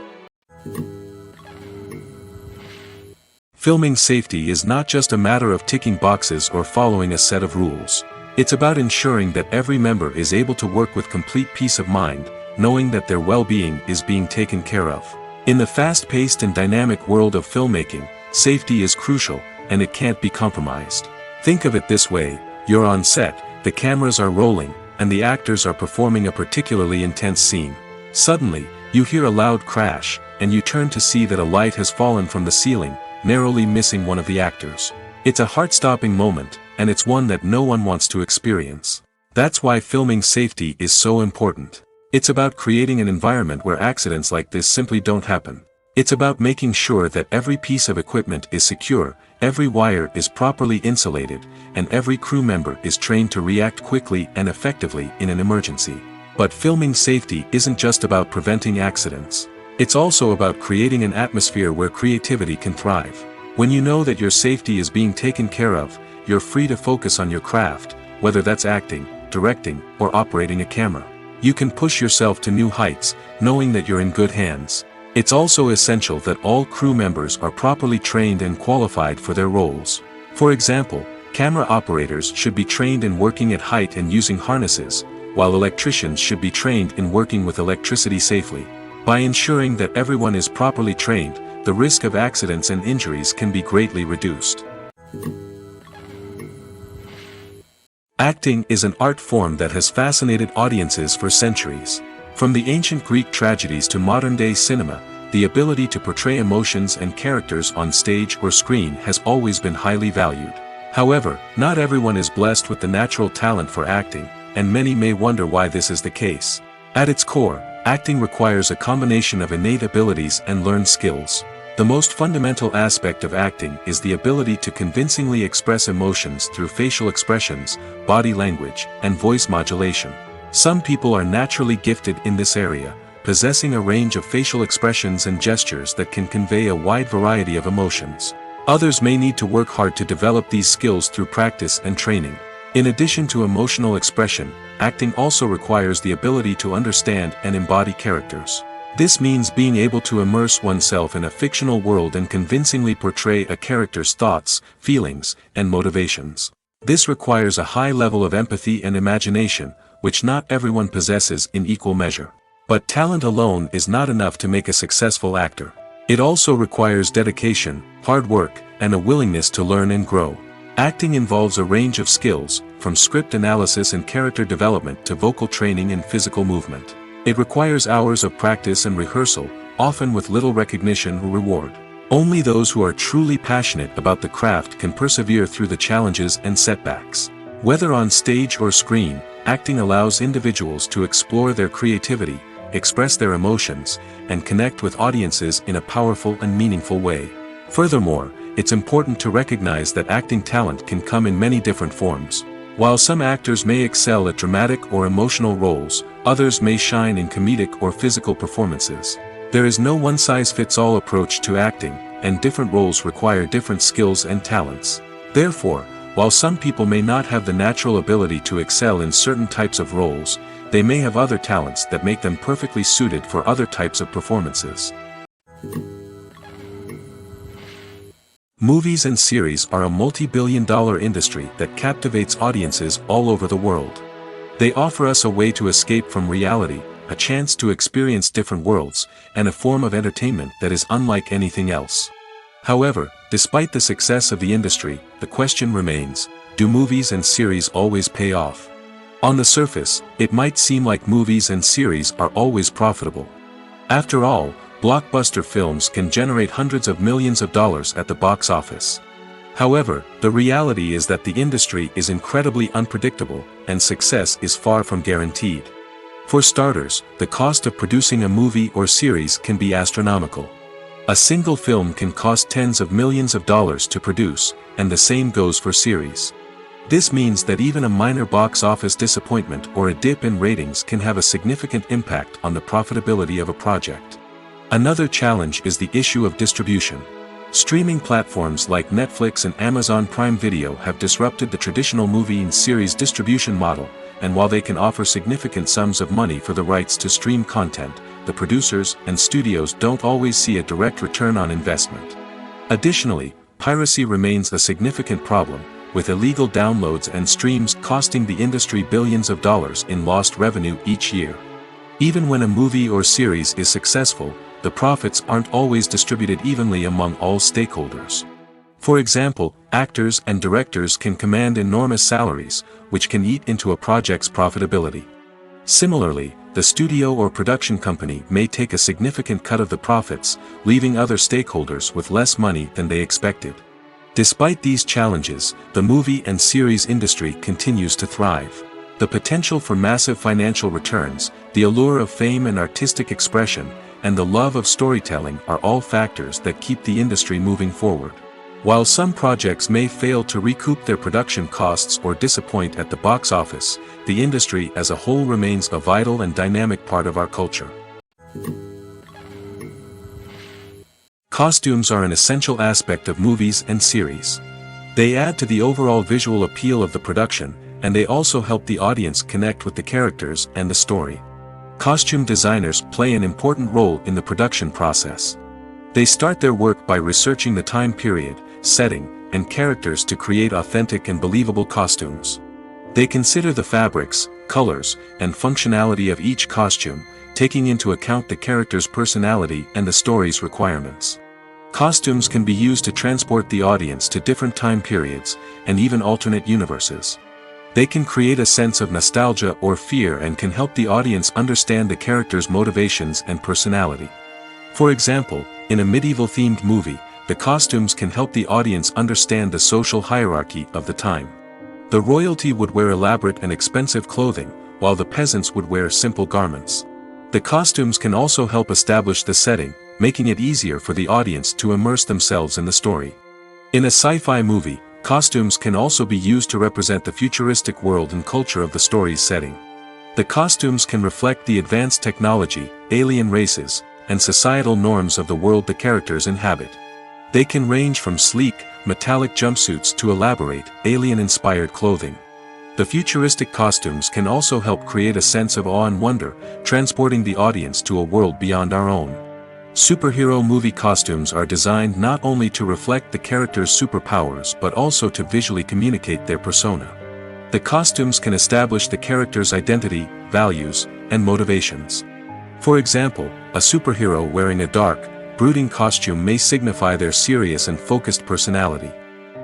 Filming safety is not just a matter of ticking boxes or following a set of rules. It's about ensuring that every member is able to work with complete peace of mind, knowing that their well-being is being taken care of. In the fast-paced and dynamic world of filmmaking, safety is crucial, and it can't be compromised. Think of it this way: you're on set, the cameras are rolling, and the actors are performing a particularly intense scene. Suddenly, you hear a loud crash, and you turn to see that a light has fallen from the ceiling, narrowly missing one of the actors. It's a heart-stopping moment, and it's one that no one wants to experience. That's why filming safety is so important. It's about creating an environment where accidents like this simply don't happen. It's about making sure that every piece of equipment is secure, every wire is properly insulated, and every crew member is trained to react quickly and effectively in an emergency. But filming safety isn't just about preventing accidents. It's also about creating an atmosphere where creativity can thrive. When you know that your safety is being taken care of, you're free to focus on your craft, whether that's acting, directing, or operating a camera. You can push yourself to new heights, knowing that you're in good hands. It's also essential that all crew members are properly trained and qualified for their roles. For example, camera operators should be trained in working at height and using harnesses, while electricians should be trained in working with electricity safely. By ensuring that everyone is properly trained, the risk of accidents and injuries can be greatly reduced. Acting is an art form that has fascinated audiences for centuries. From the ancient Greek tragedies to modern-day cinema, the ability to portray emotions and characters on stage or screen has always been highly valued. However, not everyone is blessed with the natural talent for acting, and many may wonder why this is the case. At its core, acting requires a combination of innate abilities and learned skills. The most fundamental aspect of acting is the ability to convincingly express emotions through facial expressions, body language, and voice modulation. Some people are naturally gifted in this area, possessing a range of facial expressions and gestures that can convey a wide variety of emotions. Others may need to work hard to develop these skills through practice and training. In addition to emotional expression, acting also requires the ability to understand and embody characters. This means being able to immerse oneself in a fictional world and convincingly portray a character's thoughts, feelings, and motivations. This requires a high level of empathy and imagination, which not everyone possesses in equal measure. But talent alone is not enough to make a successful actor. It also requires dedication, hard work, and a willingness to learn and grow. Acting involves a range of skills, from script analysis and character development to vocal training and physical movement. It requires hours of practice and rehearsal, often with little recognition or reward. Only those who are truly passionate about the craft can persevere through the challenges and setbacks. Whether on stage or screen, acting allows individuals to explore their creativity, express their emotions, and connect with audiences in a powerful and meaningful way. Furthermore, it's important to recognize that acting talent can come in many different forms. While some actors may excel at dramatic or emotional roles, others may shine in comedic or physical performances. There is no one-size-fits-all approach to acting, and different roles require different skills and talents. Therefore, while some people may not have the natural ability to excel in certain types of roles, they may have other talents that make them perfectly suited for other types of performances. Movies and series are a multi-billion-dollar industry that captivates audiences all over the world. They offer us a way to escape from reality, a chance to experience different worlds, and a form of entertainment that is unlike anything else. However, despite the success of the industry, the question remains, do movies and series always pay off? On the surface, it might seem like movies and series are always profitable. After all, blockbuster films can generate hundreds of millions of dollars at the box office. However, the reality is that the industry is incredibly unpredictable, and success is far from guaranteed. For starters, the cost of producing a movie or series can be astronomical. A single film can cost tens of millions of dollars to produce, and the same goes for series. This means that even a minor box office disappointment or a dip in ratings can have a significant impact on the profitability of a project. Another challenge is the issue of distribution. Streaming platforms like Netflix and Amazon Prime Video have disrupted the traditional movie and series distribution model, and while they can offer significant sums of money for the rights to stream content, the producers and studios don't always see a direct return on investment. Additionally, piracy remains a significant problem, with illegal downloads and streams costing the industry billions of dollars in lost revenue each year. Even when a movie or series is successful, the profits aren't always distributed evenly among all stakeholders. For example, actors and directors can command enormous salaries, which can eat into a project's profitability. Similarly, the studio or production company may take a significant cut of the profits, leaving other stakeholders with less money than they expected. Despite these challenges, the movie and series industry continues to thrive. The potential for massive financial returns, the allure of fame and artistic expression, and the love of storytelling are all factors that keep the industry moving forward. While some projects may fail to recoup their production costs or disappoint at the box office, the industry as a whole remains a vital and dynamic part of our culture. Costumes are an essential aspect of movies and series. They add to the overall visual appeal of the production, and they also help the audience connect with the characters and the story. Costume designers play an important role in the production process. They start their work by researching the time period, setting, and characters to create authentic and believable costumes. They consider the fabrics, colors, and functionality of each costume, taking into account the character's personality and the story's requirements. Costumes can be used to transport the audience to different time periods, and even alternate universes. They can create a sense of nostalgia or fear and can help the audience understand the character's motivations and personality. For example, in a medieval-themed movie, the costumes can help the audience understand the social hierarchy of the time. The royalty would wear elaborate and expensive clothing, while the peasants would wear simple garments. The costumes can also help establish the setting, making it easier for the audience to immerse themselves in the story. In a sci-fi movie, costumes can also be used to represent the futuristic world and culture of the story's setting. The costumes can reflect the advanced technology, alien races, and societal norms of the world the characters inhabit. They can range from sleek, metallic jumpsuits to elaborate, alien-inspired clothing. The futuristic costumes can also help create a sense of awe and wonder, transporting the audience to a world beyond our own. Superhero movie costumes are designed not only to reflect the character's superpowers but also to visually communicate their persona. The costumes can establish the character's identity, values, and motivations. For example, a superhero wearing a dark, brooding costume may signify their serious and focused personality.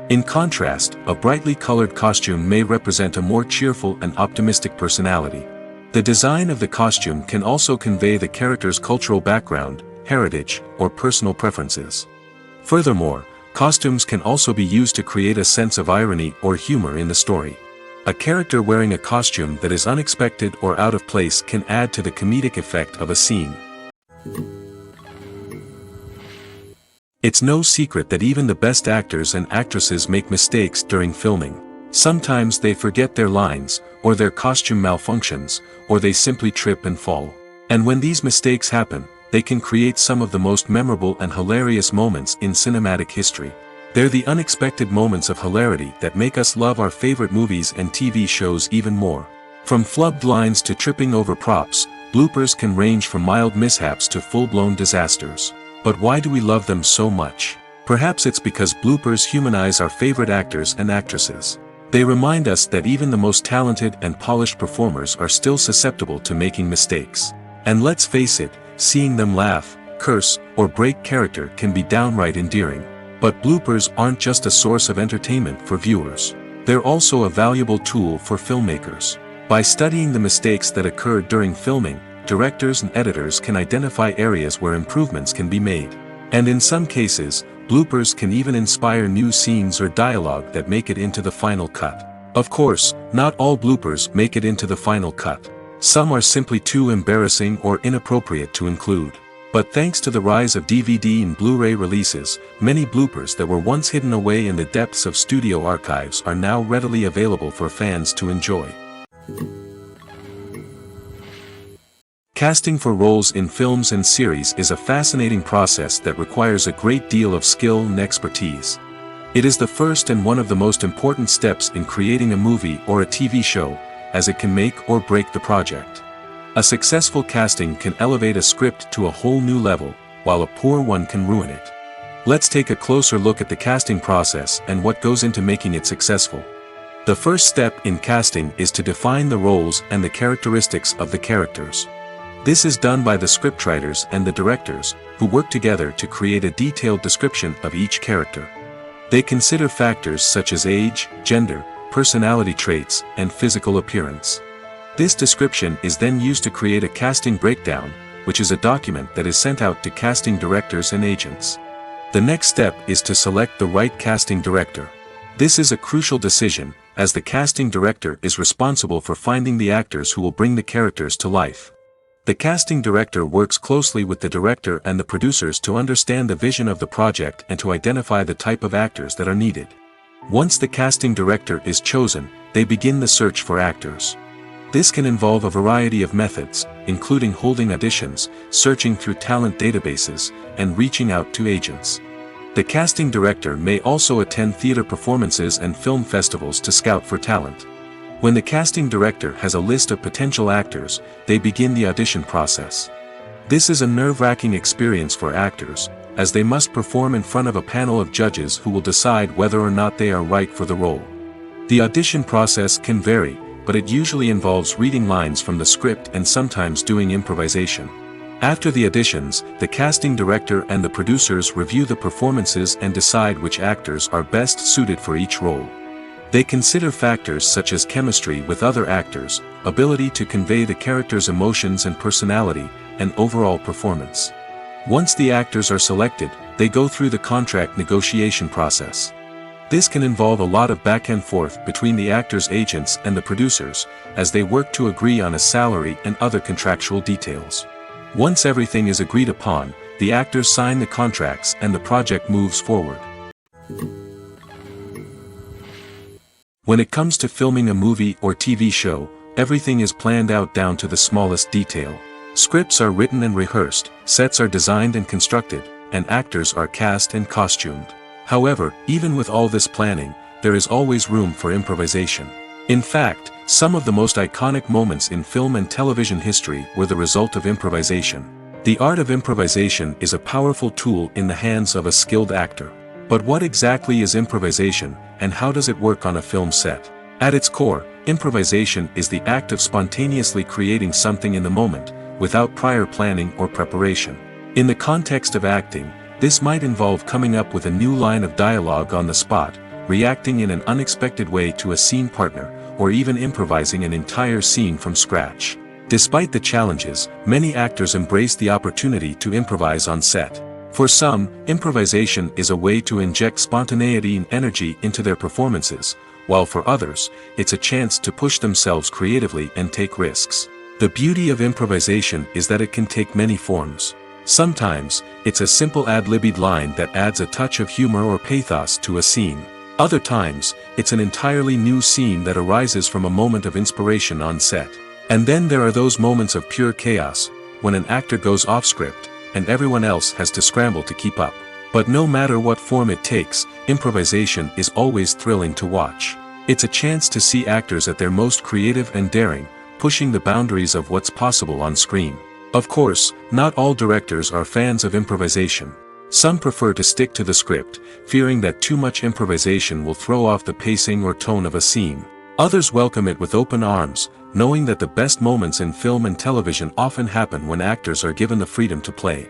In contrast, a brightly colored costume may represent a more cheerful and optimistic personality. The design of the costume can also convey the character's cultural background, heritage, or personal preferences. Furthermore, costumes can also be used to create a sense of irony or humor in the story. A character wearing a costume that is unexpected or out of place can add to the comedic effect of a scene. It's no secret that even the best actors and actresses make mistakes during filming. Sometimes they forget their lines, or their costume malfunctions, or they simply trip and fall. And when these mistakes happen, they can create some of the most memorable and hilarious moments in cinematic history. They're the unexpected moments of hilarity that make us love our favorite movies and TV shows even more. From flubbed lines to tripping over props, bloopers can range from mild mishaps to full-blown disasters. But why do we love them so much? Perhaps it's because bloopers humanize our favorite actors and actresses. They remind us that even the most talented and polished performers are still susceptible to making mistakes. And let's face it, seeing them laugh, curse, or break character can be downright endearing. But bloopers aren't just a source of entertainment for viewers. They're also a valuable tool for filmmakers. By studying the mistakes that occurred during filming, directors and editors can identify areas where improvements can be made. And in some cases, bloopers can even inspire new scenes or dialogue that make it into the final cut. Of course, not all bloopers make it into the final cut. Some are simply too embarrassing or inappropriate to include. But thanks to the rise of DVD and Blu-ray releases, many bloopers that were once hidden away in the depths of studio archives are now readily available for fans to enjoy. Casting for roles in films and series is a fascinating process that requires a great deal of skill and expertise. It is the first and one of the most important steps in creating a movie or a TV show, as it can make or break the project. A successful casting can elevate a script to a whole new level, while a poor one can ruin it. Let's take a closer look at the casting process and what goes into making it successful. The first step in casting is to define the roles and the characteristics of the characters. This is done by the scriptwriters and the directors, who work together to create a detailed description of each character. They consider factors such as age, gender, personality traits, and physical appearance. This description is then used to create a casting breakdown, which is a document that is sent out to casting directors and agents. The next step is to select the right casting director. This is a crucial decision, as the casting director is responsible for finding the actors who will bring the characters to life. The casting director works closely with the director and the producers to understand the vision of the project and to identify the type of actors that are needed. Once the casting director is chosen, they begin the search for actors. This can involve a variety of methods, including holding auditions, searching through talent databases, and reaching out to agents. The casting director may also attend theater performances and film festivals to scout for talent. When the casting director has a list of potential actors, they begin the audition process. This is a nerve-wracking experience for actors, as they must perform in front of a panel of judges who will decide whether or not they are right for the role. The audition process can vary, but it usually involves reading lines from the script and sometimes doing improvisation. After the auditions, the casting director and the producers review the performances and decide which actors are best suited for each role. They consider factors such as chemistry with other actors, ability to convey the character's emotions and personality, and overall performance. Once the actors are selected, they go through the contract negotiation process. This can involve a lot of back and forth between the actors' agents and the producers, as they work to agree on a salary and other contractual details. Once everything is agreed upon, the actors sign the contracts and the project moves forward. When it comes to filming a movie or TV show, everything is planned out down to the smallest detail. Scripts are written and rehearsed, sets are designed and constructed, and actors are cast and costumed. However, even with all this planning, there is always room for improvisation. In fact, some of the most iconic moments in film and television history were the result of improvisation. The art of improvisation is a powerful tool in the hands of a skilled actor. But what exactly is improvisation, and how does it work on a film set? At its core, improvisation is the act of spontaneously creating something in the moment, without prior planning or preparation. In the context of acting, this might involve coming up with a new line of dialogue on the spot, reacting in an unexpected way to a scene partner, or even improvising an entire scene from scratch. Despite the challenges, many actors embrace the opportunity to improvise on set. For some, improvisation is a way to inject spontaneity and energy into their performances, while for others, it's a chance to push themselves creatively and take risks. The beauty of improvisation is that it can take many forms. Sometimes, it's a simple ad-libbed line that adds a touch of humor or pathos to a scene. Other times, it's an entirely new scene that arises from a moment of inspiration on set. And then there are those moments of pure chaos, when an actor goes off script, and everyone else has to scramble to keep up. But no matter what form it takes, improvisation is always thrilling to watch. It's a chance to see actors at their most creative and daring, pushing the boundaries of what's possible on screen. Of course, not all directors are fans of improvisation. Some prefer to stick to the script, fearing that too much improvisation will throw off the pacing or tone of a scene. Others welcome it with open arms, knowing that the best moments in film and television often happen when actors are given the freedom to play.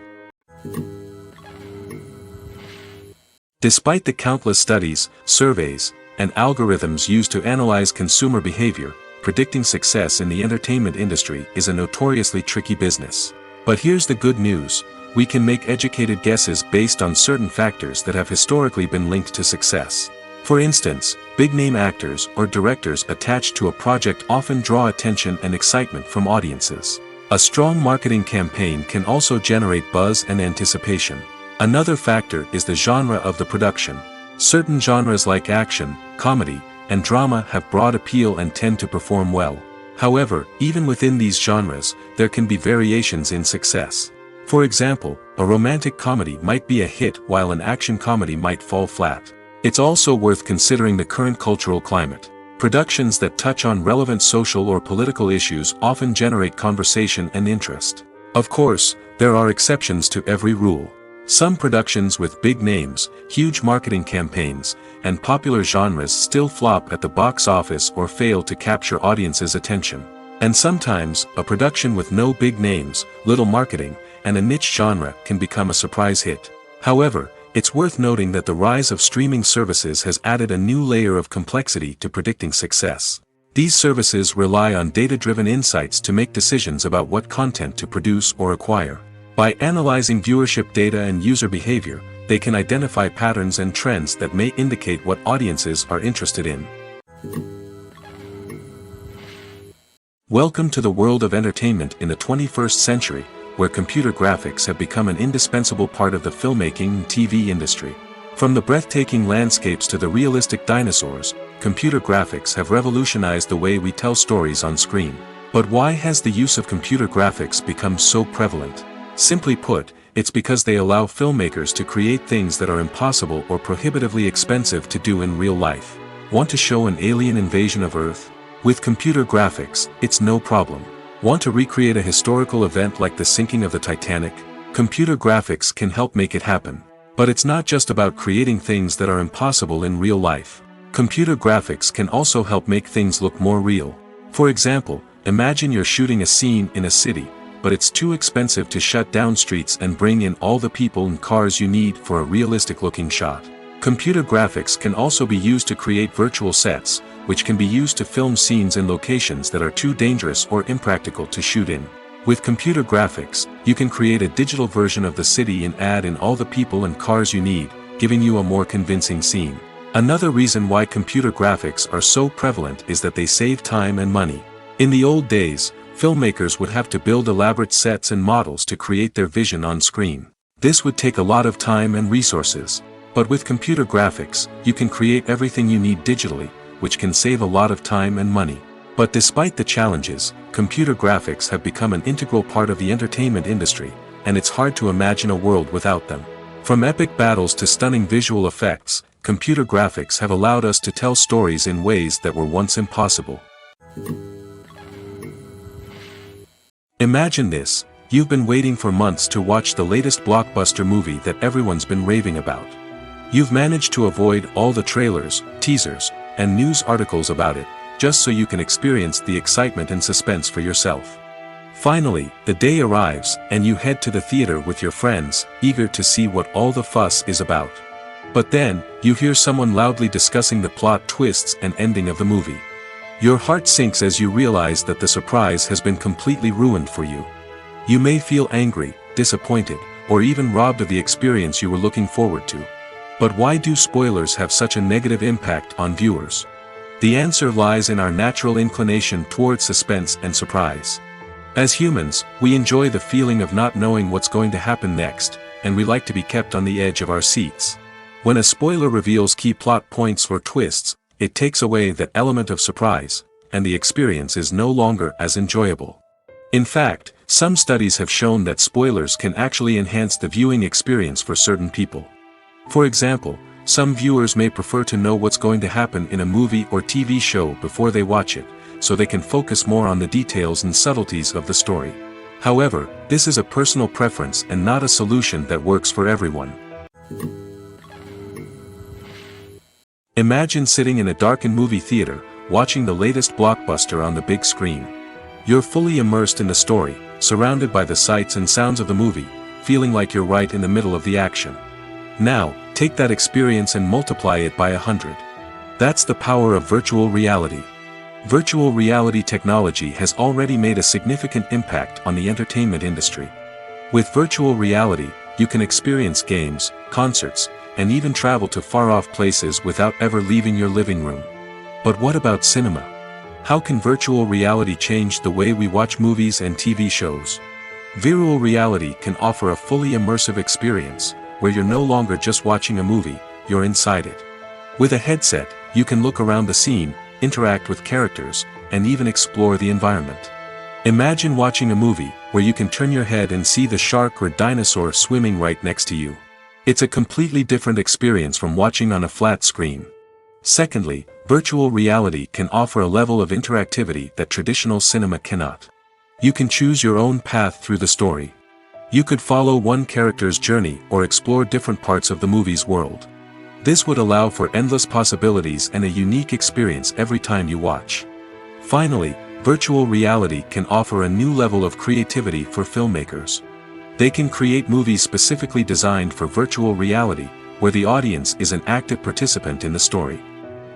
Despite the countless studies, surveys, and algorithms used to analyze consumer behavior, predicting success in the entertainment industry is a notoriously tricky business. But here's the good news: we can make educated guesses based on certain factors that have historically been linked to success. For instance, big-name actors or directors attached to a project often draw attention and excitement from audiences. A strong marketing campaign can also generate buzz and anticipation. Another factor is the genre of the production. Certain genres like action, comedy, and drama have broad appeal and tend to perform well. However, even within these genres, there can be variations in success. For example, a romantic comedy might be a hit while an action comedy might fall flat. It's also worth considering the current cultural climate. Productions that touch on relevant social or political issues often generate conversation and interest. Of course, there are exceptions to every rule. Some productions with big names, huge marketing campaigns, and popular genres still flop at the box office or fail to capture audiences' attention. And sometimes, a production with no big names, little marketing, and a niche genre can become a surprise hit. However, it's worth noting that the rise of streaming services has added a new layer of complexity to predicting success. These services rely on data-driven insights to make decisions about what content to produce or acquire. By analyzing viewership data and user behavior, they can identify patterns and trends that may indicate what audiences are interested in. Welcome to the world of entertainment in the 21st century, where computer graphics have become an indispensable part of the filmmaking and TV industry. From the breathtaking landscapes to the realistic dinosaurs, computer graphics have revolutionized the way we tell stories on screen. But why has the use of computer graphics become so prevalent? Simply put, It's because they allow filmmakers to create things that are impossible or prohibitively expensive to do in real life. Want to show an alien invasion of Earth? With computer graphics, it's no problem. Want to recreate a historical event like the sinking of the Titanic? Computer graphics can help make it happen. But it's not just about creating things that are impossible in real life. Computer graphics can also help make things look more real. For example, imagine you're shooting a scene in a city, but it's too expensive to shut down streets and bring in all the people and cars you need for a realistic-looking shot. Computer graphics can also be used to create virtual sets, which can be used to film scenes in locations that are too dangerous or impractical to shoot in. With computer graphics, you can create a digital version of the city and add in all the people and cars you need, giving you a more convincing scene. Another reason why computer graphics are so prevalent is that they save time and money. In the old days, filmmakers would have to build elaborate sets and models to create their vision on screen. This would take a lot of time and resources. But with computer graphics, you can create everything you need digitally, which can save a lot of time and money. But despite the challenges, computer graphics have become an integral part of the entertainment industry, and it's hard to imagine a world without them. From epic battles to stunning visual effects, computer graphics have allowed us to tell stories in ways that were once impossible. Imagine this: you've been waiting for months to watch the latest blockbuster movie that everyone's been raving about. You've managed to avoid all the trailers, teasers, and news articles about it, just so you can experience the excitement and suspense for yourself. Finally, the day arrives, and you head to the theater with your friends, eager to see what all the fuss is about. But then, you hear someone loudly discussing the plot twists and ending of the movie. Your heart sinks as you realize that the surprise has been completely ruined for you. You may feel angry, disappointed, or even robbed of the experience you were looking forward to. But why do spoilers have such a negative impact on viewers? The answer lies in our natural inclination toward suspense and surprise. As humans, we enjoy the feeling of not knowing what's going to happen next, and we like to be kept on the edge of our seats. When a spoiler reveals key plot points or twists, it takes away that element of surprise, and the experience is no longer as enjoyable. In fact, some studies have shown that spoilers can actually enhance the viewing experience for certain people. For example, some viewers may prefer to know what's going to happen in a movie or TV show before they watch it, so they can focus more on the details and subtleties of the story. However, this is a personal preference and not a solution that works for everyone. Imagine sitting in a darkened movie theater, watching the latest blockbuster on the big screen. You're fully immersed in the story, surrounded by the sights and sounds of the movie, feeling like you're right in the middle of the action. Now, take that experience and multiply it by 100. That's the power of virtual reality. Virtual reality technology has already made a significant impact on the entertainment industry. With virtual reality, you can experience games, concerts, and even travel to far-off places without ever leaving your living room. But what about cinema? How can virtual reality change the way we watch movies and TV shows? Virtual reality can offer a fully immersive experience, where you're no longer just watching a movie, you're inside it. With a headset, you can look around the scene, interact with characters, and even explore the environment. Imagine watching a movie where you can turn your head and see the shark or dinosaur swimming right next to you. It's a completely different experience from watching on a flat screen. Secondly, virtual reality can offer a level of interactivity that traditional cinema cannot. You can choose your own path through the story. You could follow one character's journey or explore different parts of the movie's world. This would allow for endless possibilities and a unique experience every time you watch. Finally, virtual reality can offer a new level of creativity for filmmakers. They can create movies specifically designed for virtual reality, where the audience is an active participant in the story.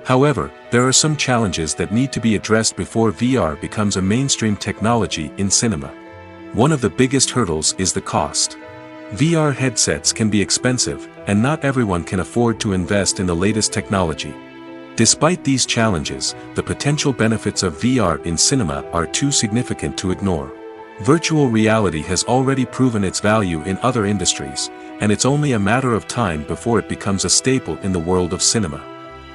However, there are some challenges that need to be addressed before VR becomes a mainstream technology in cinema. One of the biggest hurdles is the cost. VR headsets can be expensive, and not everyone can afford to invest in the latest technology. Despite these challenges, the potential benefits of VR in cinema are too significant to ignore. Virtual reality has already proven its value in other industries, and it's only a matter of time before it becomes a staple in the world of cinema.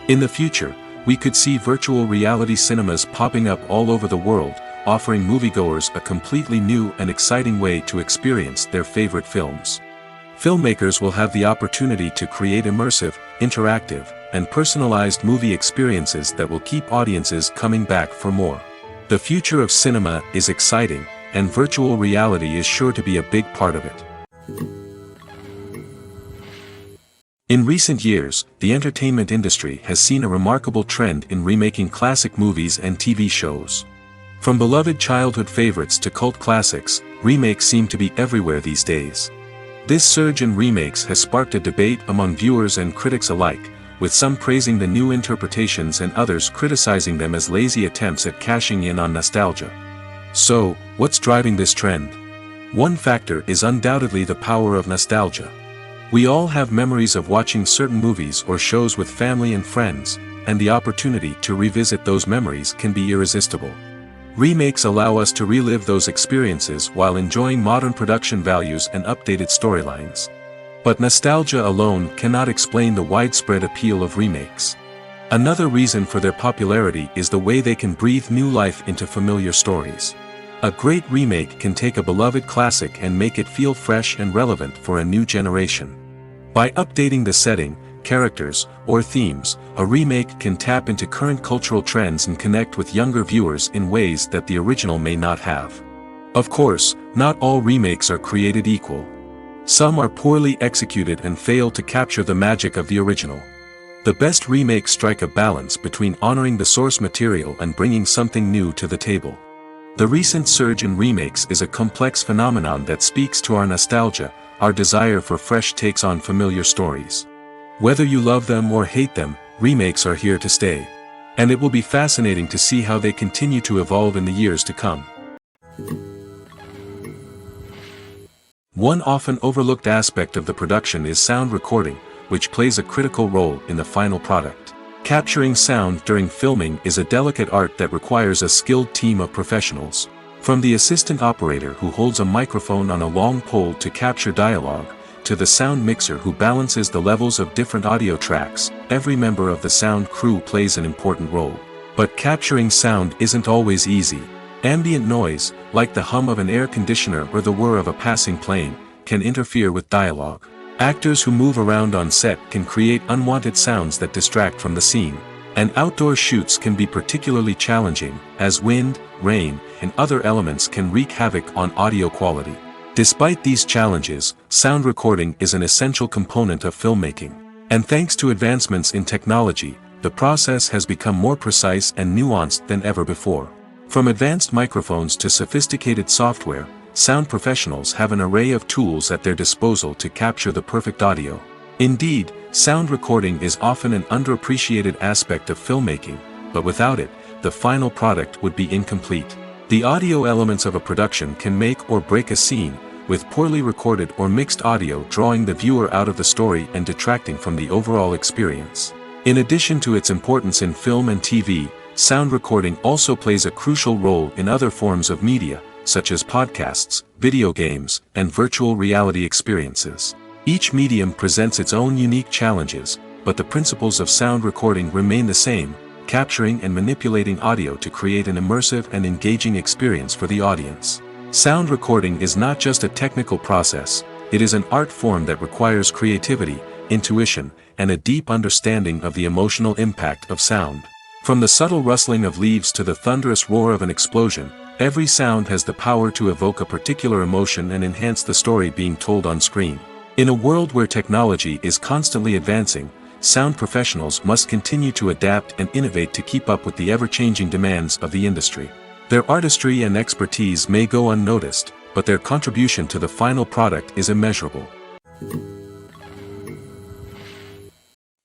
In the future, we could see virtual reality cinemas popping up all over the world, offering moviegoers a completely new and exciting way to experience their favorite films. Filmmakers will have the opportunity to create immersive, interactive, and personalized movie experiences that will keep audiences coming back for more. The future of cinema is exciting, and virtual reality is sure to be a big part of it. In recent years, the entertainment industry has seen a remarkable trend in remaking classic movies and TV shows. From beloved childhood favorites to cult classics, remakes seem to be everywhere these days. This surge in remakes has sparked a debate among viewers and critics alike, with some praising the new interpretations and others criticizing them as lazy attempts at cashing in on nostalgia. So, what's driving this trend? One factor is undoubtedly the power of nostalgia. We all have memories of watching certain movies or shows with family and friends, and the opportunity to revisit those memories can be irresistible. Remakes allow us to relive those experiences while enjoying modern production values and updated storylines. But nostalgia alone cannot explain the widespread appeal of remakes. Another reason for their popularity is the way they can breathe new life into familiar stories. A great remake can take a beloved classic and make it feel fresh and relevant for a new generation. By updating the setting, characters, or themes, a remake can tap into current cultural trends and connect with younger viewers in ways that the original may not have. Of course, not all remakes are created equal. Some are poorly executed and fail to capture the magic of the original. The best remakes strike a balance between honoring the source material and bringing something new to the table. The recent surge in remakes is a complex phenomenon that speaks to our nostalgia, our desire for fresh takes on familiar stories. Whether you love them or hate them, remakes are here to stay. And it will be fascinating to see how they continue to evolve in the years to come. One often overlooked aspect of the production is sound recording, which plays a critical role in the final product. Capturing sound during filming is a delicate art that requires a skilled team of professionals. From the assistant operator who holds a microphone on a long pole to capture dialogue, to the sound mixer who balances the levels of different audio tracks, every member of the sound crew plays an important role. But capturing sound isn't always easy. Ambient noise, like the hum of an air conditioner or the whir of a passing plane, can interfere with dialogue. Actors who move around on set can create unwanted sounds that distract from the scene. And outdoor shoots can be particularly challenging, as wind, rain, and other elements can wreak havoc on audio quality. Despite these challenges, sound recording is an essential component of filmmaking. And thanks to advancements in technology, the process has become more precise and nuanced than ever before. From advanced microphones to sophisticated software, sound professionals have an array of tools at their disposal to capture the perfect audio. Indeed, sound recording is often an underappreciated aspect of filmmaking, but without it, the final product would be incomplete. The audio elements of a production can make or break a scene, with poorly recorded or mixed audio drawing the viewer out of the story and detracting from the overall experience. In addition to its importance in film and TV, sound recording also plays a crucial role in other forms of media, such as podcasts, video games, and virtual reality experiences. Each medium presents its own unique challenges, but the principles of sound recording remain the same, capturing and manipulating audio to create an immersive and engaging experience for the audience. Sound recording is not just a technical process, it is an art form that requires creativity, intuition, and a deep understanding of the emotional impact of sound. From the subtle rustling of leaves to the thunderous roar of an explosion, every sound has the power to evoke a particular emotion and enhance the story being told on screen. In a world where technology is constantly advancing, sound professionals must continue to adapt and innovate to keep up with the ever-changing demands of the industry. Their artistry and expertise may go unnoticed, but their contribution to the final product is immeasurable.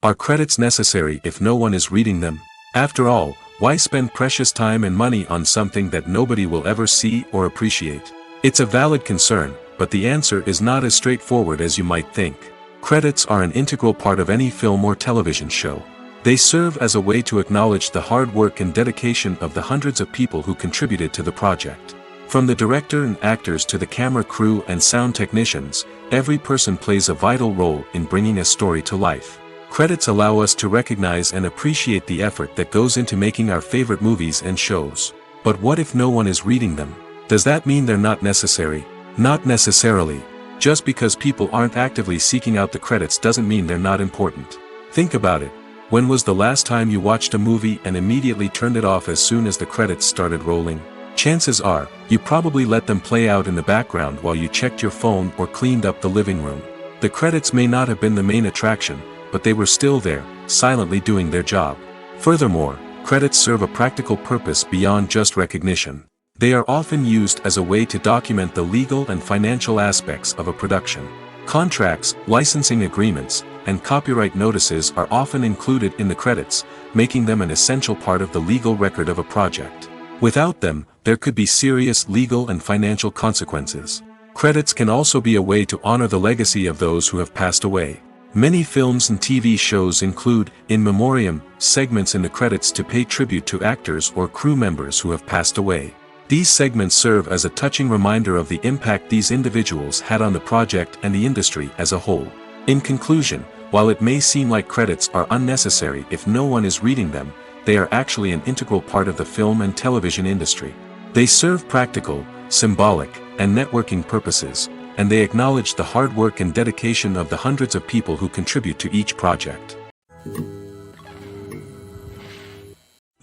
Are credits necessary if no one is reading them? After all, why spend precious time and money on something that nobody will ever see or appreciate? It's a valid concern, but the answer is not as straightforward as you might think. Credits are an integral part of any film or television show. They serve as a way to acknowledge the hard work and dedication of the hundreds of people who contributed to the project. From the director and actors to the camera crew and sound technicians, every person plays a vital role in bringing a story to life. Credits allow us to recognize and appreciate the effort that goes into making our favorite movies and shows. But what if no one is reading them? Does that mean they're not necessary? Not necessarily. Just because people aren't actively seeking out the credits doesn't mean they're not important. Think about it. When was the last time you watched a movie and immediately turned it off as soon as the credits started rolling? Chances are, you probably let them play out in the background while you checked your phone or cleaned up the living room. The credits may not have been the main attraction, but they were still there, silently doing their job. Furthermore, credits serve a practical purpose beyond just recognition. They are often used as a way to document the legal and financial aspects of a production. Contracts, licensing agreements, and copyright notices are often included in the credits, making them an essential part of the legal record of a project. Without them, there could be serious legal and financial consequences. Credits can also be a way to honor the legacy of those who have passed away. Many films and TV shows include, in memoriam, segments in the credits to pay tribute to actors or crew members who have passed away. These segments serve as a touching reminder of the impact these individuals had on the project and the industry as a whole. In conclusion, while it may seem like credits are unnecessary if no one is reading them, they are actually an integral part of the film and television industry. They serve practical, symbolic, and networking purposes, and they acknowledge the hard work and dedication of the hundreds of people who contribute to each project.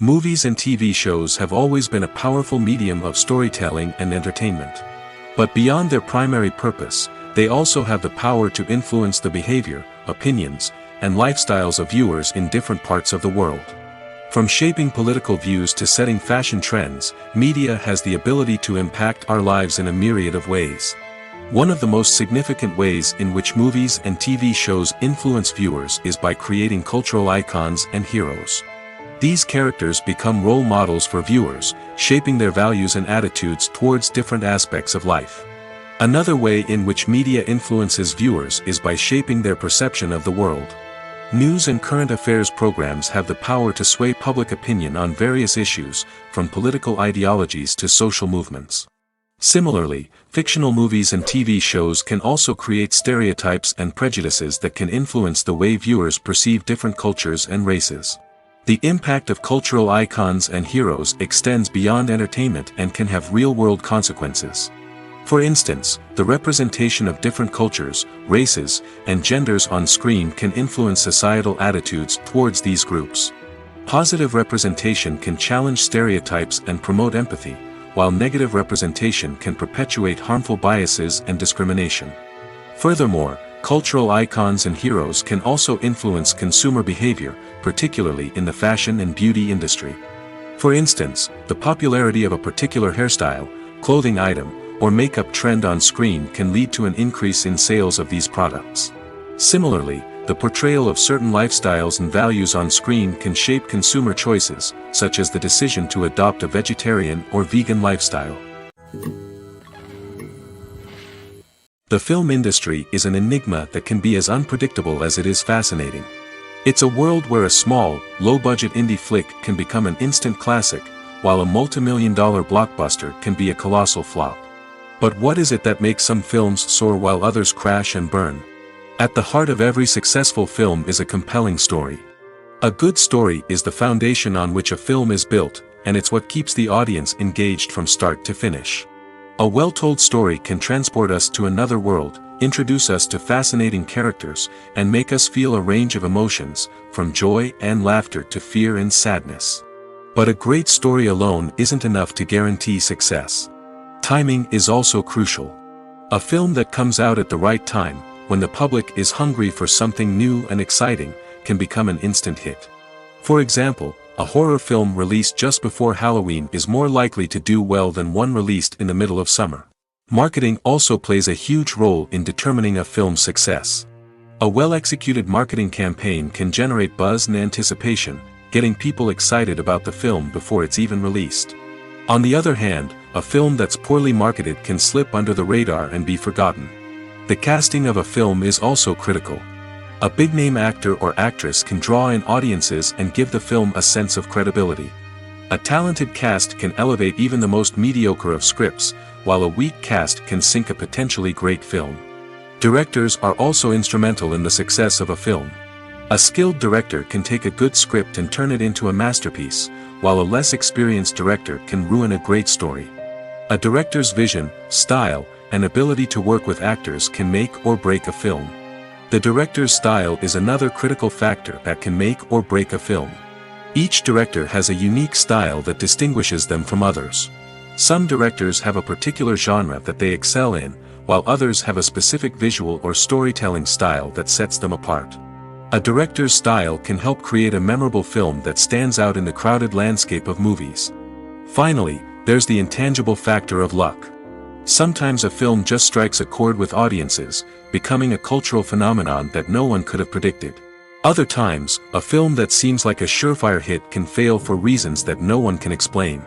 Movies and TV shows have always been a powerful medium of storytelling and entertainment. But beyond their primary purpose, they also have the power to influence the behavior, opinions, and lifestyles of viewers in different parts of the world. From shaping political views to setting fashion trends, media has the ability to impact our lives in a myriad of ways. One of the most significant ways in which movies and TV shows influence viewers is by creating cultural icons and heroes. These characters become role models for viewers, shaping their values and attitudes towards different aspects of life. Another way in which media influences viewers is by shaping their perception of the world. News and current affairs programs have the power to sway public opinion on various issues, from political ideologies to social movements. Similarly, fictional movies and TV shows can also create stereotypes and prejudices that can influence the way viewers perceive different cultures and races. The impact of cultural icons and heroes extends beyond entertainment and can have real-world consequences. For instance, the representation of different cultures, races, and genders on screen can influence societal attitudes towards these groups. Positive representation can challenge stereotypes and promote empathy, while negative representation can perpetuate harmful biases and discrimination. Furthermore, cultural icons and heroes can also influence consumer behavior, particularly in the fashion and beauty industry. For instance, the popularity of a particular hairstyle, clothing item, or makeup trend on screen can lead to an increase in sales of these products. Similarly, the portrayal of certain lifestyles and values on screen can shape consumer choices, such as the decision to adopt a vegetarian or vegan lifestyle. The film industry is an enigma that can be as unpredictable as it is fascinating. It's a world where a small, low-budget indie flick can become an instant classic, while a multi-million-dollar blockbuster can be a colossal flop. But what is it that makes some films soar while others crash and burn? At the heart of every successful film is a compelling story. A good story is the foundation on which a film is built, and it's what keeps the audience engaged from start to finish. A well-told story can transport us to another world, introduce us to fascinating characters, and make us feel a range of emotions, from joy and laughter to fear and sadness. But a great story alone isn't enough to guarantee success. Timing is also crucial. A film that comes out at the right time, when the public is hungry for something new and exciting, can become an instant hit. For example, a horror film released just before Halloween is more likely to do well than one released in the middle of summer. Marketing also plays a huge role in determining a film's success. A well-executed marketing campaign can generate buzz and anticipation, getting people excited about the film before it's even released. On the other hand, a film that's poorly marketed can slip under the radar and be forgotten. The casting of a film is also critical. A big-name actor or actress can draw in audiences and give the film a sense of credibility. A talented cast can elevate even the most mediocre of scripts, while a weak cast can sink a potentially great film. Directors are also instrumental in the success of a film. A skilled director can take a good script and turn it into a masterpiece, while a less experienced director can ruin a great story. A director's vision, style, and ability to work with actors can make or break a film. The director's style is another critical factor that can make or break a film. Each director has a unique style that distinguishes them from others. Some directors have a particular genre that they excel in, while others have a specific visual or storytelling style that sets them apart. A director's style can help create a memorable film that stands out in the crowded landscape of movies. Finally, there's the intangible factor of luck. Sometimes a film just strikes a chord with audiences, becoming a cultural phenomenon that no one could have predicted. Other times, a film that seems like a surefire hit can fail for reasons that no one can explain.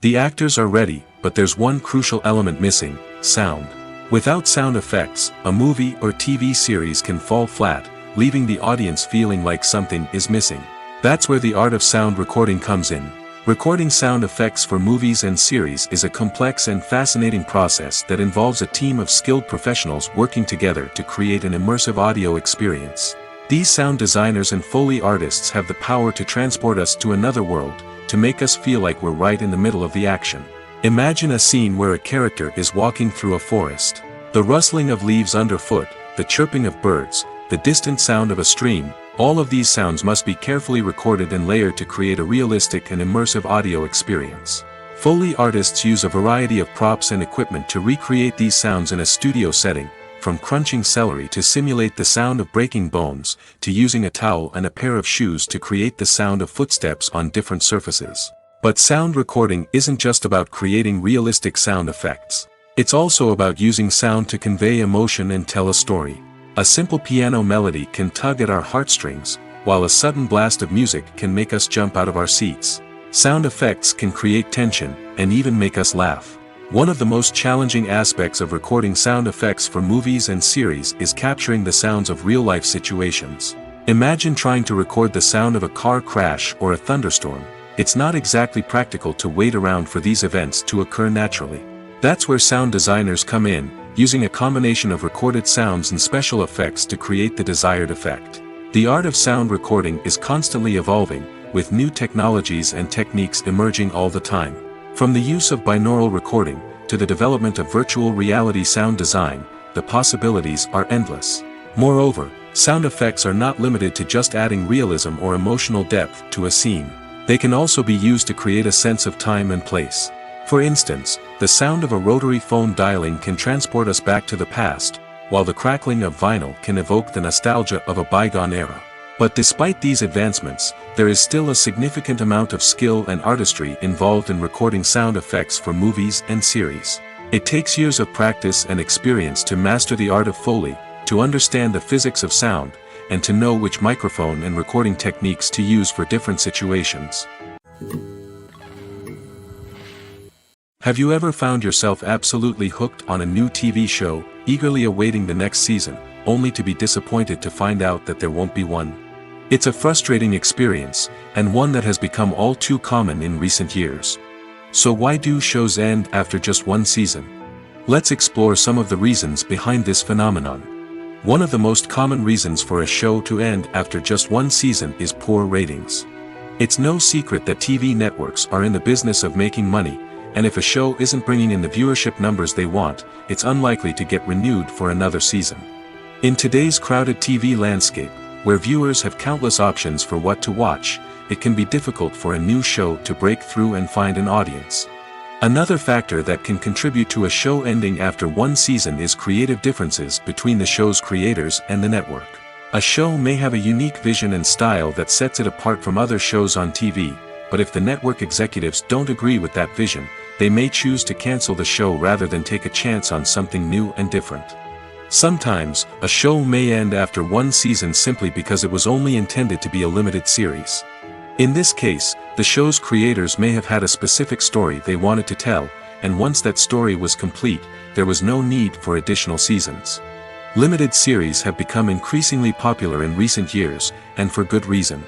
The actors are ready, but there's one crucial element missing: sound. Without sound effects, a movie or TV series can fall flat, leaving the audience feeling like something is missing. That's where the art of sound recording comes in. Recording sound effects for movies and series is a complex and fascinating process that involves a team of skilled professionals working together to create an immersive audio experience. These sound designers and Foley artists have the power to transport us to another world, to make us feel like we're right in the middle of the action. Imagine a scene where a character is walking through a forest. The rustling of leaves underfoot, the chirping of birds, the distant sound of a stream, all of these sounds must be carefully recorded and layered to create a realistic and immersive audio experience. Foley artists use a variety of props and equipment to recreate these sounds in a studio setting, from crunching celery to simulate the sound of breaking bones, to using a towel and a pair of shoes to create the sound of footsteps on different surfaces. But sound recording isn't just about creating realistic sound effects. It's also about using sound to convey emotion and tell a story. A simple piano melody can tug at our heartstrings, while a sudden blast of music can make us jump out of our seats. Sound effects can create tension, and even make us laugh. One of the most challenging aspects of recording sound effects for movies and series is capturing the sounds of real-life situations. Imagine trying to record the sound of a car crash or a thunderstorm. It's not exactly practical to wait around for these events to occur naturally. That's where sound designers come in, using a combination of recorded sounds and special effects to create the desired effect. The art of sound recording is constantly evolving, with new technologies and techniques emerging all the time. From the use of binaural recording, to the development of virtual reality sound design, the possibilities are endless. Moreover, sound effects are not limited to just adding realism or emotional depth to a scene. They can also be used to create a sense of time and place. For instance, the sound of a rotary phone dialing can transport us back to the past, while the crackling of vinyl can evoke the nostalgia of a bygone era. But despite these advancements, there is still a significant amount of skill and artistry involved in recording sound effects for movies and series. It takes years of practice and experience to master the art of Foley, to understand the physics of sound, and to know which microphone and recording techniques to use for different situations. Have you ever found yourself absolutely hooked on a new TV show, eagerly awaiting the next season, only to be disappointed to find out that there won't be one? It's a frustrating experience, and one that has become all too common in recent years. So why do shows end after just one season? Let's explore some of the reasons behind this phenomenon. One of the most common reasons for a show to end after just one season is poor ratings. It's no secret that TV networks are in the business of making money, and if a show isn't bringing in the viewership numbers they want, it's unlikely to get renewed for another season. In today's crowded TV landscape, where viewers have countless options for what to watch, it can be difficult for a new show to break through and find an audience. Another factor that can contribute to a show ending after one season is creative differences between the show's creators and the network. A show may have a unique vision and style that sets it apart from other shows on TV, but if the network executives don't agree with that vision, they may choose to cancel the show rather than take a chance on something new and different. Sometimes, a show may end after one season simply because it was only intended to be a limited series. In this case, the show's creators may have had a specific story they wanted to tell, and once that story was complete, there was no need for additional seasons. Limited series have become increasingly popular in recent years, and for good reason.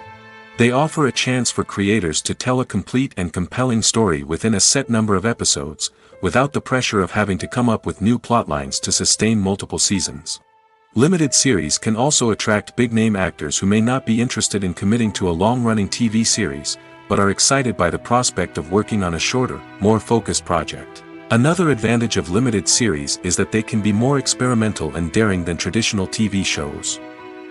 They offer a chance for creators to tell a complete and compelling story within a set number of episodes, without the pressure of having to come up with new plotlines to sustain multiple seasons. Limited series can also attract big-name actors who may not be interested in committing to a long-running TV series, but are excited by the prospect of working on a shorter, more focused project. Another advantage of limited series is that they can be more experimental and daring than traditional TV shows.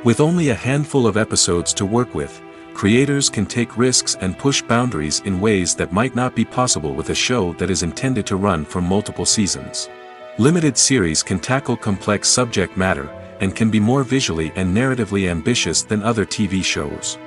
With only a handful of episodes to work with, creators can take risks and push boundaries in ways that might not be possible with a show that is intended to run for multiple seasons. Limited series can tackle complex subject matter, and can be more visually and narratively ambitious than other TV shows.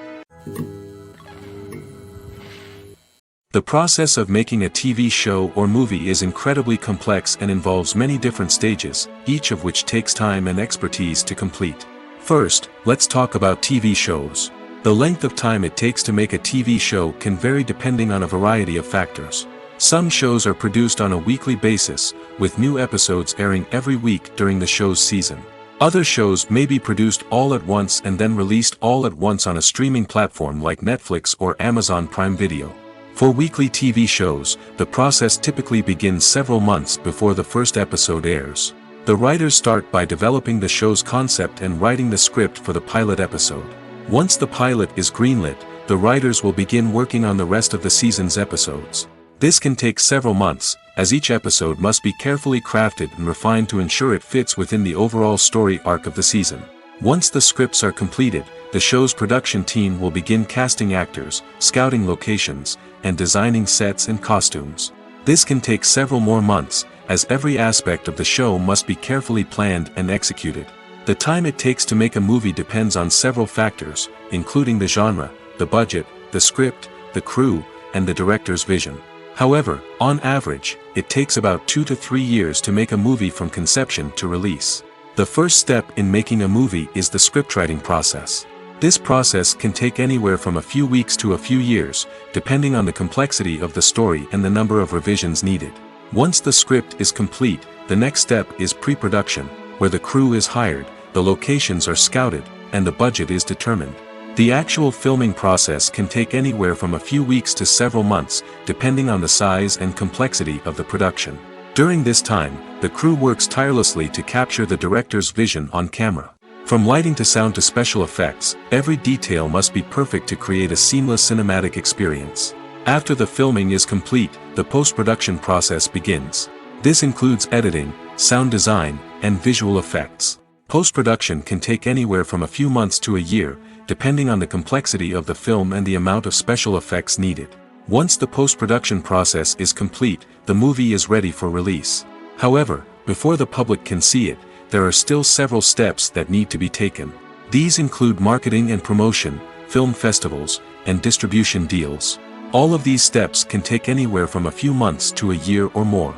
The process of making a TV show or movie is incredibly complex and involves many different stages, each of which takes time and expertise to complete. First, let's talk about TV shows. The length of time it takes to make a TV show can vary depending on a variety of factors. Some shows are produced on a weekly basis, with new episodes airing every week during the show's season. Other shows may be produced all at once and then released all at once on a streaming platform like Netflix or Amazon Prime Video. For weekly TV shows, the process typically begins several months before the first episode airs. The writers start by developing the show's concept and writing the script for the pilot episode. Once the pilot is greenlit, the writers will begin working on the rest of the season's episodes. This can take several months, as each episode must be carefully crafted and refined to ensure it fits within the overall story arc of the season. Once the scripts are completed, the show's production team will begin casting actors, scouting locations, and designing sets and costumes. This can take several more months, as every aspect of the show must be carefully planned and executed. The time it takes to make a movie depends on several factors, including the genre, the budget, the script, the crew, and the director's vision. However, on average, it takes about 2 to 3 years to make a movie from conception to release. The first step in making a movie is the scriptwriting process. This process can take anywhere from a few weeks to a few years, depending on the complexity of the story and the number of revisions needed. Once the script is complete, the next step is pre-production, where the crew is hired, the locations are scouted, and the budget is determined. The actual filming process can take anywhere from a few weeks to several months, depending on the size and complexity of the production. During this time, the crew works tirelessly to capture the director's vision on camera. From lighting to sound to special effects, every detail must be perfect to create a seamless cinematic experience. After the filming is complete, the post-production process begins. This includes editing, sound design, and visual effects. Post-production can take anywhere from a few months to a year, depending on the complexity of the film and the amount of special effects needed. Once the post-production process is complete, the movie is ready for release. However, before the public can see it, there are still several steps that need to be taken. These include marketing and promotion, film festivals, and distribution deals. All of these steps can take anywhere from a few months to a year or more.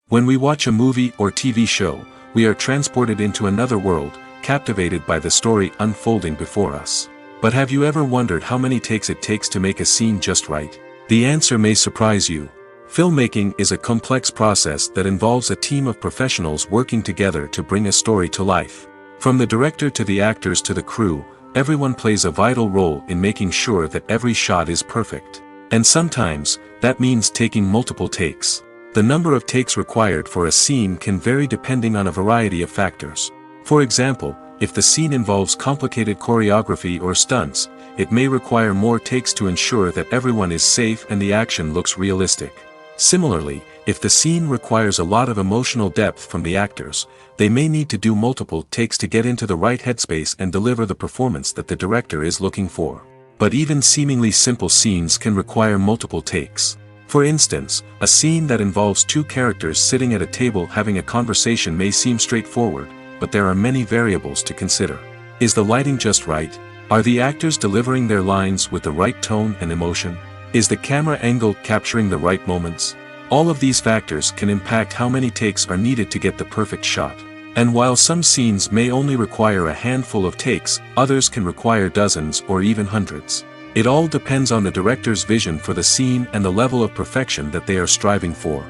When we watch a movie or TV show, we are transported into another world, captivated by the story unfolding before us. But have you ever wondered how many takes it takes to make a scene just right? The answer may surprise you. Filmmaking is a complex process that involves a team of professionals working together to bring a story to life. From the director to the actors to the crew, everyone plays a vital role in making sure that every shot is perfect. And sometimes, that means taking multiple takes. The number of takes required for a scene can vary depending on a variety of factors. For example, if the scene involves complicated choreography or stunts, it may require more takes to ensure that everyone is safe and the action looks realistic. Similarly, if the scene requires a lot of emotional depth from the actors, they may need to do multiple takes to get into the right headspace and deliver the performance that the director is looking for. But even seemingly simple scenes can require multiple takes. For instance, a scene that involves two characters sitting at a table having a conversation may seem straightforward, but there are many variables to consider. Is the lighting just right? Are the actors delivering their lines with the right tone and emotion? Is the camera angle capturing the right moments? All of these factors can impact how many takes are needed to get the perfect shot. And while some scenes may only require a handful of takes, others can require dozens or even hundreds. It all depends on the director's vision for the scene and the level of perfection that they are striving for.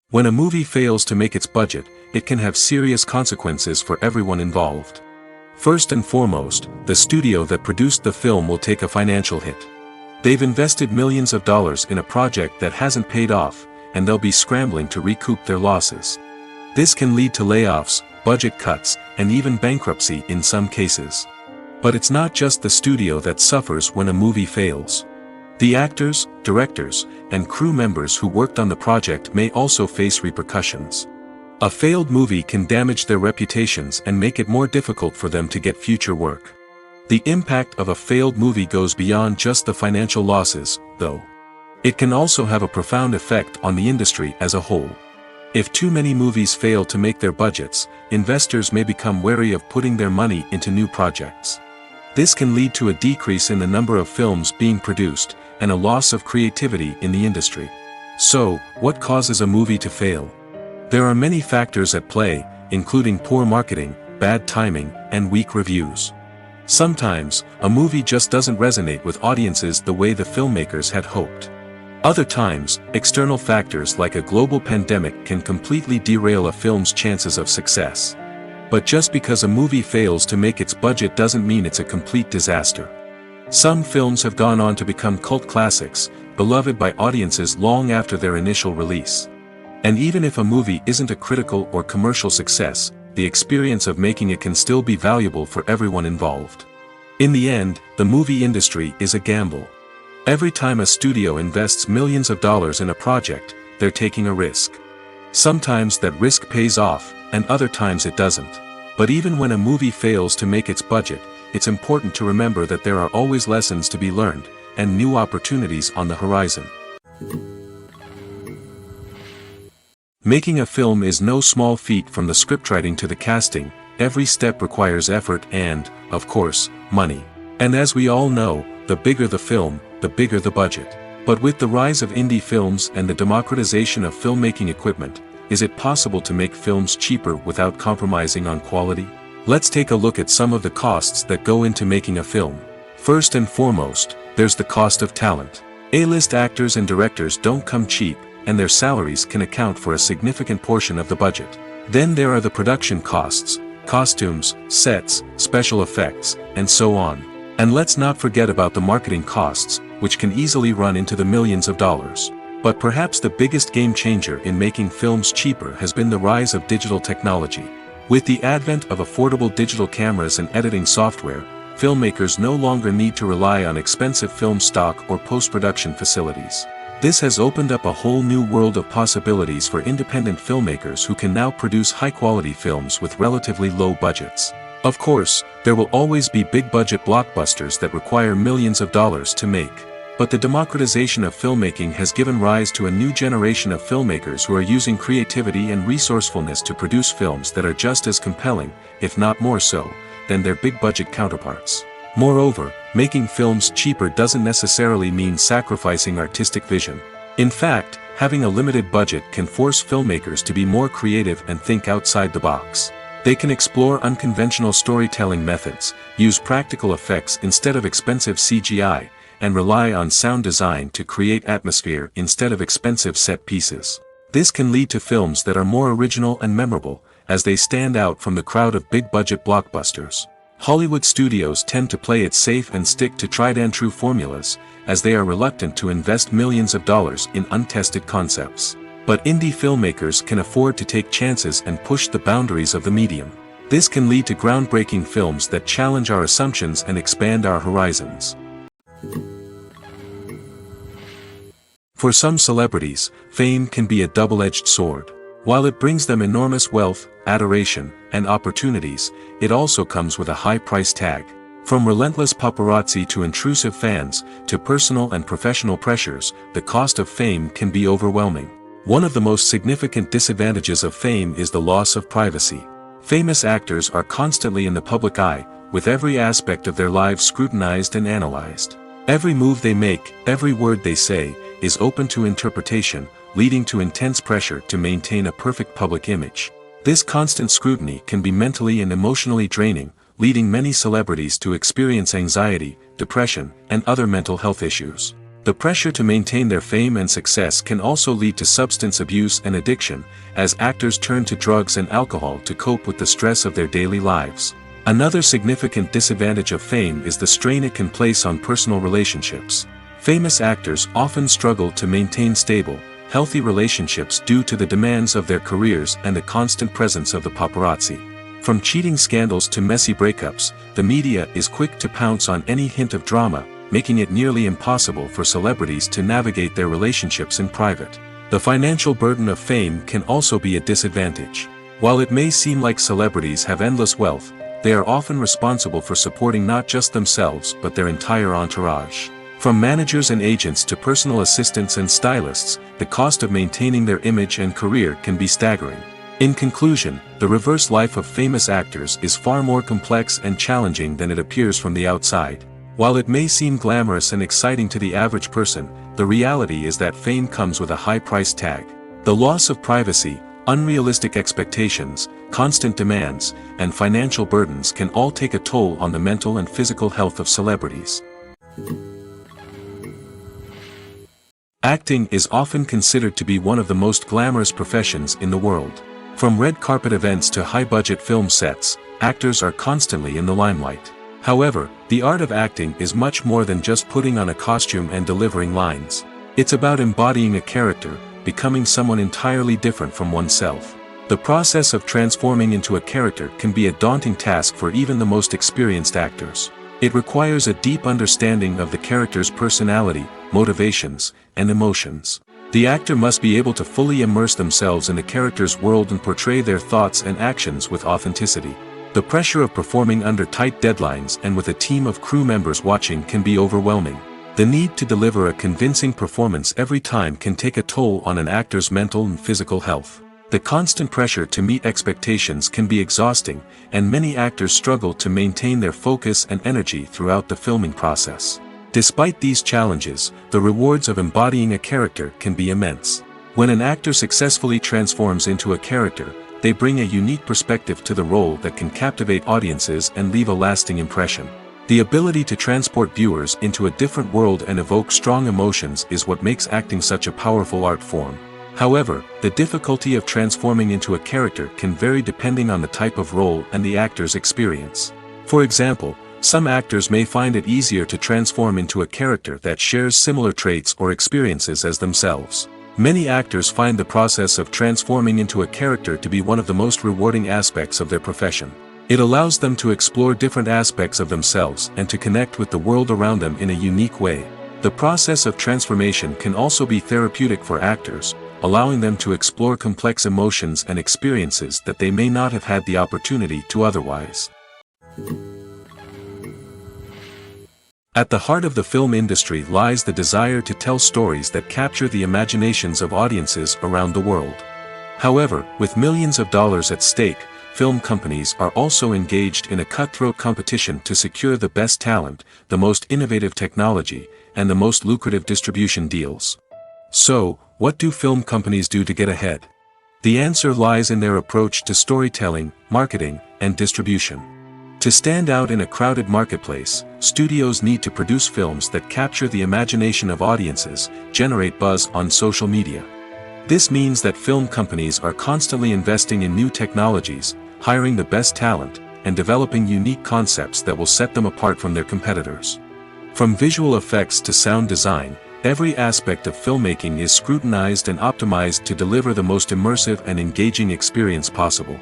When a movie fails to make its budget, it can have serious consequences for everyone involved. First and foremost, the studio that produced the film will take a financial hit. They've invested millions of dollars in a project that hasn't paid off, and they'll be scrambling to recoup their losses. This can lead to layoffs, budget cuts, and even bankruptcy in some cases. But it's not just the studio that suffers when a movie fails. The actors, directors, and crew members who worked on the project may also face repercussions. A failed movie can damage their reputations and make it more difficult for them to get future work. The impact of a failed movie goes beyond just the financial losses, though. It can also have a profound effect on the industry as a whole. If too many movies fail to make their budgets, investors may become wary of putting their money into new projects. This can lead to a decrease in the number of films being produced, and a loss of creativity in the industry. So, what causes a movie to fail? There are many factors at play, including poor marketing, bad timing, and weak reviews. Sometimes, a movie just doesn't resonate with audiences the way the filmmakers had hoped. Other times, external factors like a global pandemic can completely derail a film's chances of success. But just because a movie fails to make its budget doesn't mean it's a complete disaster. Some films have gone on to become cult classics, beloved by audiences long after their initial release. And even if a movie isn't a critical or commercial success, the experience of making it can still be valuable for everyone involved. In the end, the movie industry is a gamble. Every time a studio invests millions of dollars in a project, they're taking a risk. Sometimes that risk pays off, and other times it doesn't. But even when a movie fails to make its budget, it's important to remember that there are always lessons to be learned, and new opportunities on the horizon. Making a film is no small feat. From the scriptwriting to the casting, every step requires effort and, of course, money. And as we all know, the bigger the film, the bigger the budget. But with the rise of indie films and the democratization of filmmaking equipment, is it possible to make films cheaper without compromising on quality? Let's take a look at some of the costs that go into making a film. First and foremost, there's the cost of talent. A-list actors and directors don't come cheap, and their salaries can account for a significant portion of the budget. Then there are the production costs, costumes, sets, special effects, and so on. And let's not forget about the marketing costs, which can easily run into the millions of dollars. But perhaps the biggest game changer in making films cheaper has been the rise of digital technology. With the advent of affordable digital cameras and editing software, filmmakers no longer need to rely on expensive film stock or post-production facilities. This has opened up a whole new world of possibilities for independent filmmakers who can now produce high-quality films with relatively low budgets. Of course, there will always be big-budget blockbusters that require millions of dollars to make. But the democratization of filmmaking has given rise to a new generation of filmmakers who are using creativity and resourcefulness to produce films that are just as compelling, if not more so, than their big-budget counterparts. Moreover, making films cheaper doesn't necessarily mean sacrificing artistic vision. In fact, having a limited budget can force filmmakers to be more creative and think outside the box. They can explore unconventional storytelling methods, use practical effects instead of expensive CGI, and rely on sound design to create atmosphere instead of expensive set pieces. This can lead to films that are more original and memorable, as they stand out from the crowd of big-budget blockbusters. Hollywood studios tend to play it safe and stick to tried-and-true formulas, as they are reluctant to invest millions of dollars in untested concepts. But indie filmmakers can afford to take chances and push the boundaries of the medium. This can lead to groundbreaking films that challenge our assumptions and expand our horizons. For some celebrities, fame can be a double-edged sword. While it brings them enormous wealth, adoration, and opportunities, it also comes with a high price tag. From relentless paparazzi to intrusive fans, to personal and professional pressures, the cost of fame can be overwhelming. One of the most significant disadvantages of fame is the loss of privacy. Famous actors are constantly in the public eye, with every aspect of their lives scrutinized and analyzed. Every move they make, every word they say, is open to interpretation, leading to intense pressure to maintain a perfect public image. This constant scrutiny can be mentally and emotionally draining, leading many celebrities to experience anxiety, depression, and other mental health issues. The pressure to maintain their fame and success can also lead to substance abuse and addiction, as actors turn to drugs and alcohol to cope with the stress of their daily lives. Another significant disadvantage of fame is the strain it can place on personal relationships. Famous actors often struggle to maintain stable, healthy relationships due to the demands of their careers and the constant presence of the paparazzi. From cheating scandals to messy breakups, the media is quick to pounce on any hint of drama, making it nearly impossible for celebrities to navigate their relationships in private. The financial burden of fame can also be a disadvantage. While it may seem like celebrities have endless wealth, they are often responsible for supporting not just themselves but their entire entourage. From managers and agents to personal assistants and stylists, the cost of maintaining their image and career can be staggering. In conclusion, the reverse life of famous actors is far more complex and challenging than it appears from the outside. While it may seem glamorous and exciting to the average person, the reality is that fame comes with a high price tag. The loss of privacy, unrealistic expectations, constant demands, and financial burdens can all take a toll on the mental and physical health of celebrities. Acting is often considered to be one of the most glamorous professions in the world. From red carpet events to high-budget film sets, actors are constantly in the limelight. However, the art of acting is much more than just putting on a costume and delivering lines. It's about embodying a character, becoming someone entirely different from oneself. The process of transforming into a character can be a daunting task for even the most experienced actors. It requires a deep understanding of the character's personality, motivations, and emotions. The actor must be able to fully immerse themselves in the character's world and portray their thoughts and actions with authenticity. The pressure of performing under tight deadlines and with a team of crew members watching can be overwhelming. The need to deliver a convincing performance every time can take a toll on an actor's mental and physical health. The constant pressure to meet expectations can be exhausting, and many actors struggle to maintain their focus and energy throughout the filming process. Despite these challenges, the rewards of embodying a character can be immense. When an actor successfully transforms into a character, they bring a unique perspective to the role that can captivate audiences and leave a lasting impression. The ability to transport viewers into a different world and evoke strong emotions is what makes acting such a powerful art form. However, the difficulty of transforming into a character can vary depending on the type of role and the actor's experience. For example, some actors may find it easier to transform into a character that shares similar traits or experiences as themselves. Many actors find the process of transforming into a character to be one of the most rewarding aspects of their profession. It allows them to explore different aspects of themselves and to connect with the world around them in a unique way. The process of transformation can also be therapeutic for actors, allowing them to explore complex emotions and experiences that they may not have had the opportunity to otherwise. At the heart of the film industry lies the desire to tell stories that capture the imaginations of audiences around the world. However, with millions of dollars at stake, film companies are also engaged in a cutthroat competition to secure the best talent, the most innovative technology, and the most lucrative distribution deals. So, what do film companies do to get ahead? The answer lies in their approach to storytelling, marketing, and distribution. To stand out in a crowded marketplace, studios need to produce films that capture the imagination of audiences, generate buzz on social media. This means that film companies are constantly investing in new technologies, hiring the best talent, and developing unique concepts that will set them apart from their competitors. From visual effects to sound design, every aspect of filmmaking is scrutinized and optimized to deliver the most immersive and engaging experience possible.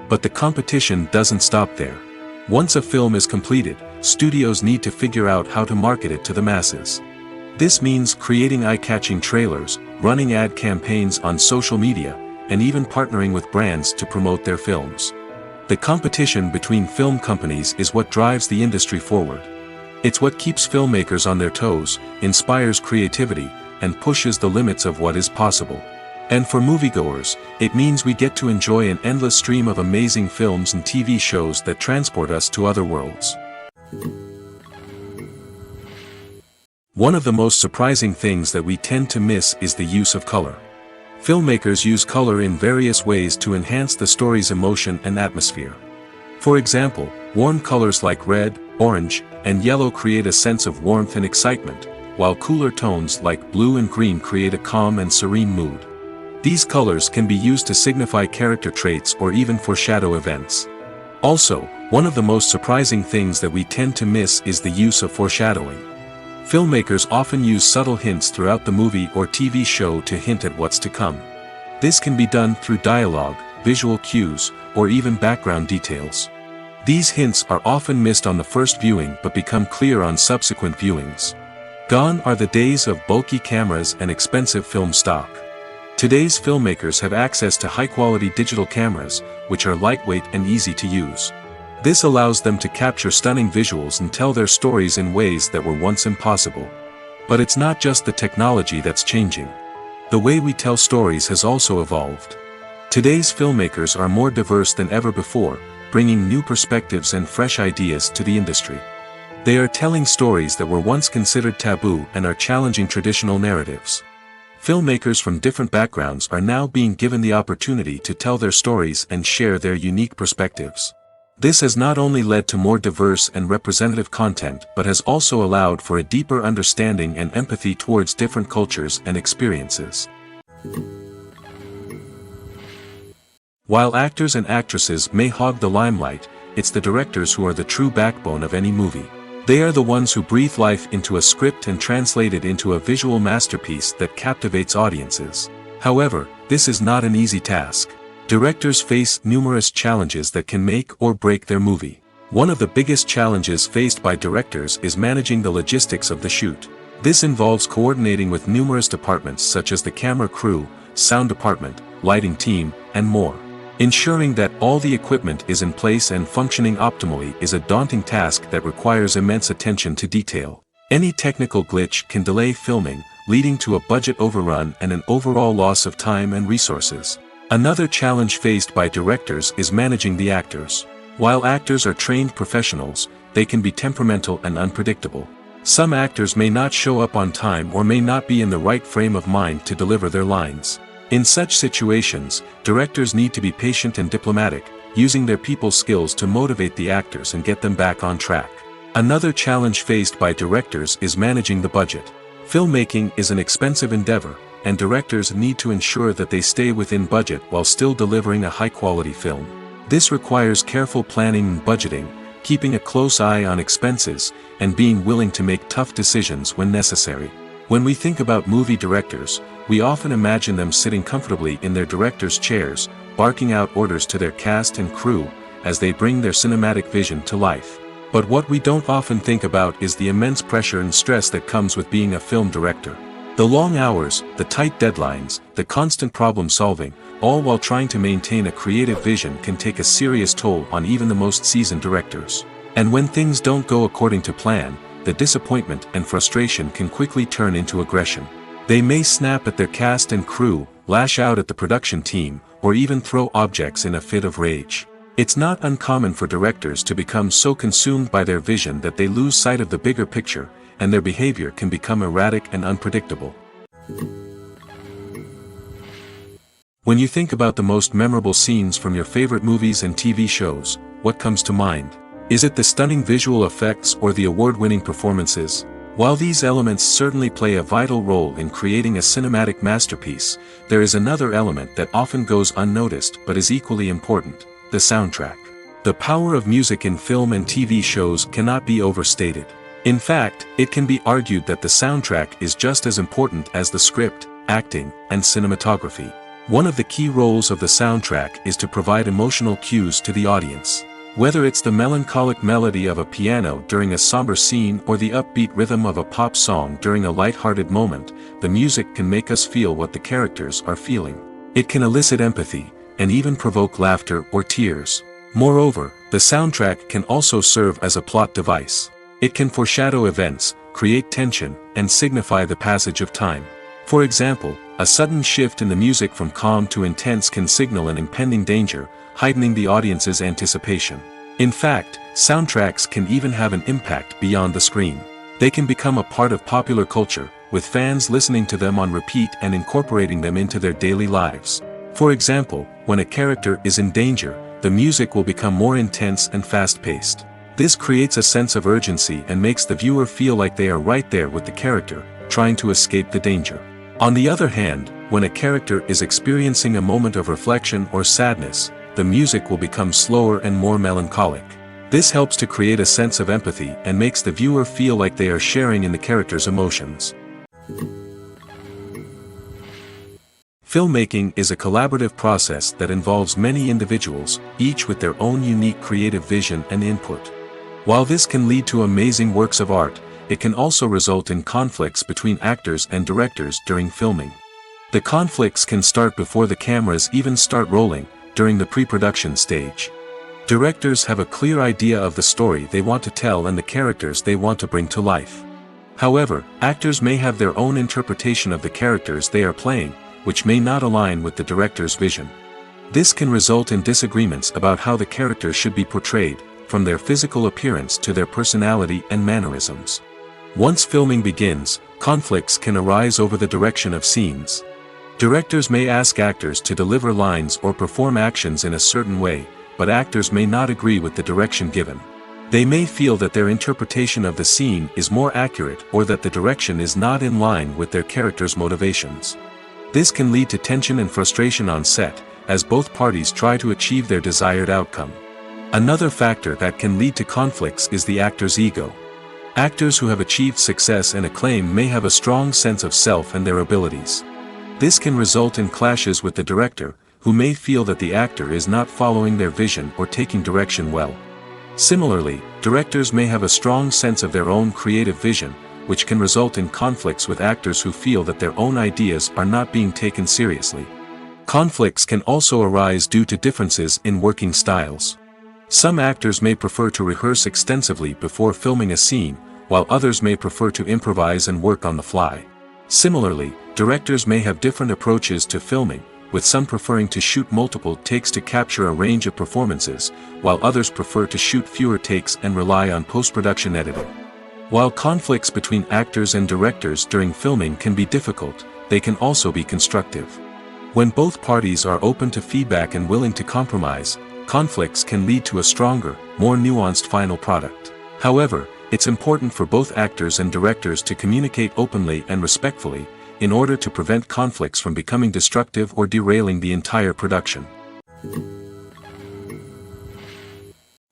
But the competition doesn't stop there. Once a film is completed, studios need to figure out how to market it to the masses. This means creating eye-catching trailers, running ad campaigns on social media, and even partnering with brands to promote their films. The competition between film companies is what drives the industry forward. It's what keeps filmmakers on their toes, inspires creativity, and pushes the limits of what is possible. And for moviegoers, it means we get to enjoy an endless stream of amazing films and TV shows that transport us to other worlds. One of the most surprising things that we tend to miss is the use of color. Filmmakers use color in various ways to enhance the story's emotion and atmosphere. For example, warm colors like red, orange, and yellow create a sense of warmth and excitement, while cooler tones like blue and green create a calm and serene mood. These colors can be used to signify character traits or even foreshadow events. Also, one of the most surprising things that we tend to miss is the use of foreshadowing. Filmmakers often use subtle hints throughout the movie or TV show to hint at what's to come. This can be done through dialogue, visual cues, or even background details. These hints are often missed on the first viewing but become clear on subsequent viewings. Gone are the days of bulky cameras and expensive film stock. Today's filmmakers have access to high-quality digital cameras, which are lightweight and easy to use. This allows them to capture stunning visuals and tell their stories in ways that were once impossible. But it's not just the technology that's changing. The way we tell stories has also evolved. Today's filmmakers are more diverse than ever before, bringing new perspectives and fresh ideas to the industry. They are telling stories that were once considered taboo and are challenging traditional narratives. Filmmakers from different backgrounds are now being given the opportunity to tell their stories and share their unique perspectives. This has not only led to more diverse and representative content but has also allowed for a deeper understanding and empathy towards different cultures and experiences. While actors and actresses may hog the limelight, it's the directors who are the true backbone of any movie. They are the ones who breathe life into a script and translate it into a visual masterpiece that captivates audiences. However, this is not an easy task. Directors face numerous challenges that can make or break their movie. One of the biggest challenges faced by directors is managing the logistics of the shoot. This involves coordinating with numerous departments such as the camera crew, sound department, lighting team, and more. Ensuring that all the equipment is in place and functioning optimally is a daunting task that requires immense attention to detail. Any technical glitch can delay filming, leading to a budget overrun and an overall loss of time and resources. Another challenge faced by directors is managing the actors. While actors are trained professionals, they can be temperamental and unpredictable. Some actors may not show up on time or may not be in the right frame of mind to deliver their lines. In such situations, directors need to be patient and diplomatic, using their people skills to motivate the actors and get them back on track. Another challenge faced by directors is managing the budget. Filmmaking is an expensive endeavor, and directors need to ensure that they stay within budget while still delivering a high-quality film. This requires careful planning and budgeting, keeping a close eye on expenses, and being willing to make tough decisions when necessary. When we think about movie directors, we often imagine them sitting comfortably in their director's chairs, barking out orders to their cast and crew, as they bring their cinematic vision to life. But what we don't often think about is the immense pressure and stress that comes with being a film director. The long hours, the tight deadlines, the constant problem solving, all while trying to maintain a creative vision can take a serious toll on even the most seasoned directors. And when things don't go according to plan, the disappointment and frustration can quickly turn into aggression. They may snap at their cast and crew, lash out at the production team, or even throw objects in a fit of rage. It's not uncommon for directors to become so consumed by their vision that they lose sight of the bigger picture, and their behavior can become erratic and unpredictable. When you think about the most memorable scenes from your favorite movies and TV shows, what comes to mind? Is it the stunning visual effects or the award-winning performances? While these elements certainly play a vital role in creating a cinematic masterpiece, there is another element that often goes unnoticed but is equally important: the soundtrack. The power of music in film and TV shows cannot be overstated. In fact, it can be argued that the soundtrack is just as important as the script, acting, and cinematography. One of the key roles of the soundtrack is to provide emotional cues to the audience. Whether it's the melancholic melody of a piano during a somber scene or the upbeat rhythm of a pop song during a light-hearted moment, the music can make us feel what the characters are feeling. It can elicit empathy, and even provoke laughter or tears. Moreover, the soundtrack can also serve as a plot device. It can foreshadow events, create tension, and signify the passage of time. For example, a sudden shift in the music from calm to intense can signal an impending danger, heightening the audience's anticipation. In fact, soundtracks can even have an impact beyond the screen. They can become a part of popular culture, with fans listening to them on repeat and incorporating them into their daily lives. For example, when a character is in danger, the music will become more intense and fast-paced. This creates a sense of urgency and makes the viewer feel like they are right there with the character, trying to escape the danger. On the other hand, when a character is experiencing a moment of reflection or sadness, the music will become slower and more melancholic. This helps to create a sense of empathy and makes the viewer feel like they are sharing in the character's emotions. Filmmaking is a collaborative process that involves many individuals, each with their own unique creative vision and input. While this can lead to amazing works of art, it can also result in conflicts between actors and directors during filming. The conflicts can start before the cameras even start rolling, during the pre-production stage. Directors have a clear idea of the story they want to tell and the characters they want to bring to life. However, actors may have their own interpretation of the characters they are playing, which may not align with the director's vision. This can result in disagreements about how the characters should be portrayed, from their physical appearance to their personality and mannerisms. Once filming begins, conflicts can arise over the direction of scenes. Directors may ask actors to deliver lines or perform actions in a certain way, but actors may not agree with the direction given. They may feel that their interpretation of the scene is more accurate or that the direction is not in line with their character's motivations. This can lead to tension and frustration on set, as both parties try to achieve their desired outcome. Another factor that can lead to conflicts is the actor's ego. Actors who have achieved success and acclaim may have a strong sense of self and their abilities. This can result in clashes with the director, who may feel that the actor is not following their vision or taking direction well. Similarly, directors may have a strong sense of their own creative vision, which can result in conflicts with actors who feel that their own ideas are not being taken seriously. Conflicts can also arise due to differences in working styles. Some actors may prefer to rehearse extensively before filming a scene, while others may prefer to improvise and work on the fly. Similarly, directors may have different approaches to filming, with some preferring to shoot multiple takes to capture a range of performances, while others prefer to shoot fewer takes and rely on post-production editing. While conflicts between actors and directors during filming can be difficult, they can also be constructive. When both parties are open to feedback and willing to compromise, conflicts can lead to a stronger, more nuanced final product. However, it's important for both actors and directors to communicate openly and respectfully, in order to prevent conflicts from becoming destructive or derailing the entire production.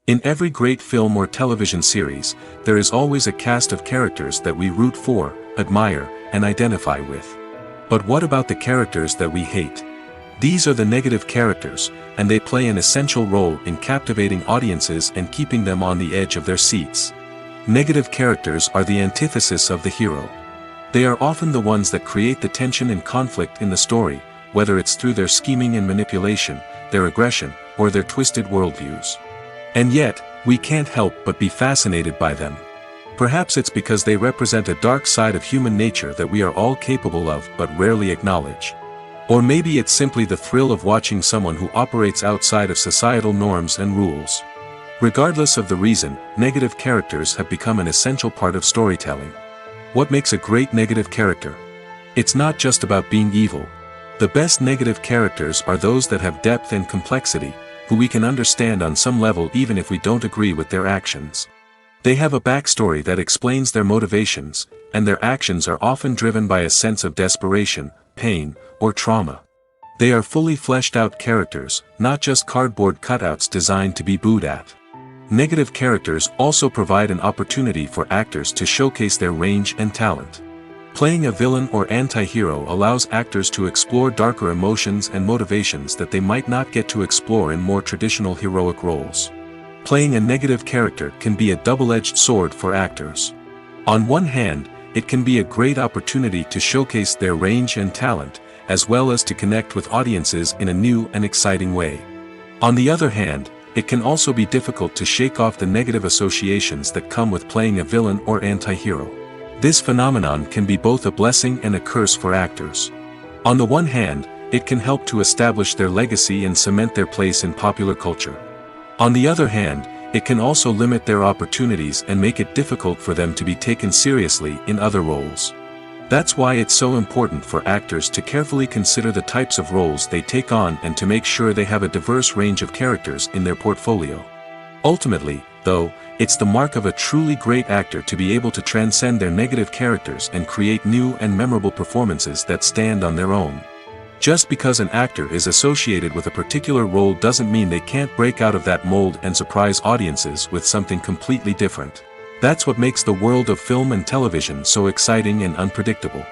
In every great film or television series, there is always a cast of characters that we root for, admire, and identify with. But what about the characters that we hate? These are the negative characters, and they play an essential role in captivating audiences and keeping them on the edge of their seats. Negative characters are the antithesis of the hero. They are often the ones that create the tension and conflict in the story, whether it's through their scheming and manipulation, their aggression, or their twisted worldviews. And yet, we can't help but be fascinated by them. Perhaps it's because they represent a dark side of human nature that we are all capable of but rarely acknowledge. Or maybe it's simply the thrill of watching someone who operates outside of societal norms and rules. Regardless of the reason, negative characters have become an essential part of storytelling. What makes a great negative character? It's not just about being evil. The best negative characters are those that have depth and complexity, who we can understand on some level even if we don't agree with their actions. They have a backstory that explains their motivations, and their actions are often driven by a sense of desperation, pain, or trauma. They are fully fleshed out characters, not just cardboard cutouts designed to be booed at. Negative characters also provide an opportunity for actors to showcase their range and talent. Playing a villain or anti-hero allows actors to explore darker emotions and motivations that they might not get to explore in more traditional heroic roles. Playing a negative character can be a double-edged sword for actors. On one hand, it can be a great opportunity to showcase their range and talent, as well as to connect with audiences in a new and exciting way. On the other hand, it can also be difficult to shake off the negative associations that come with playing a villain or anti-hero. This phenomenon can be both a blessing and a curse for actors. On the one hand, it can help to establish their legacy and cement their place in popular culture. On the other hand, it can also limit their opportunities and make it difficult for them to be taken seriously in other roles. That's why it's so important for actors to carefully consider the types of roles they take on and to make sure they have a diverse range of characters in their portfolio. Ultimately, though, it's the mark of a truly great actor to be able to transcend their negative characters and create new and memorable performances that stand on their own. Just because an actor is associated with a particular role doesn't mean they can't break out of that mold and surprise audiences with something completely different. That's what makes the world of film and television so exciting and unpredictable.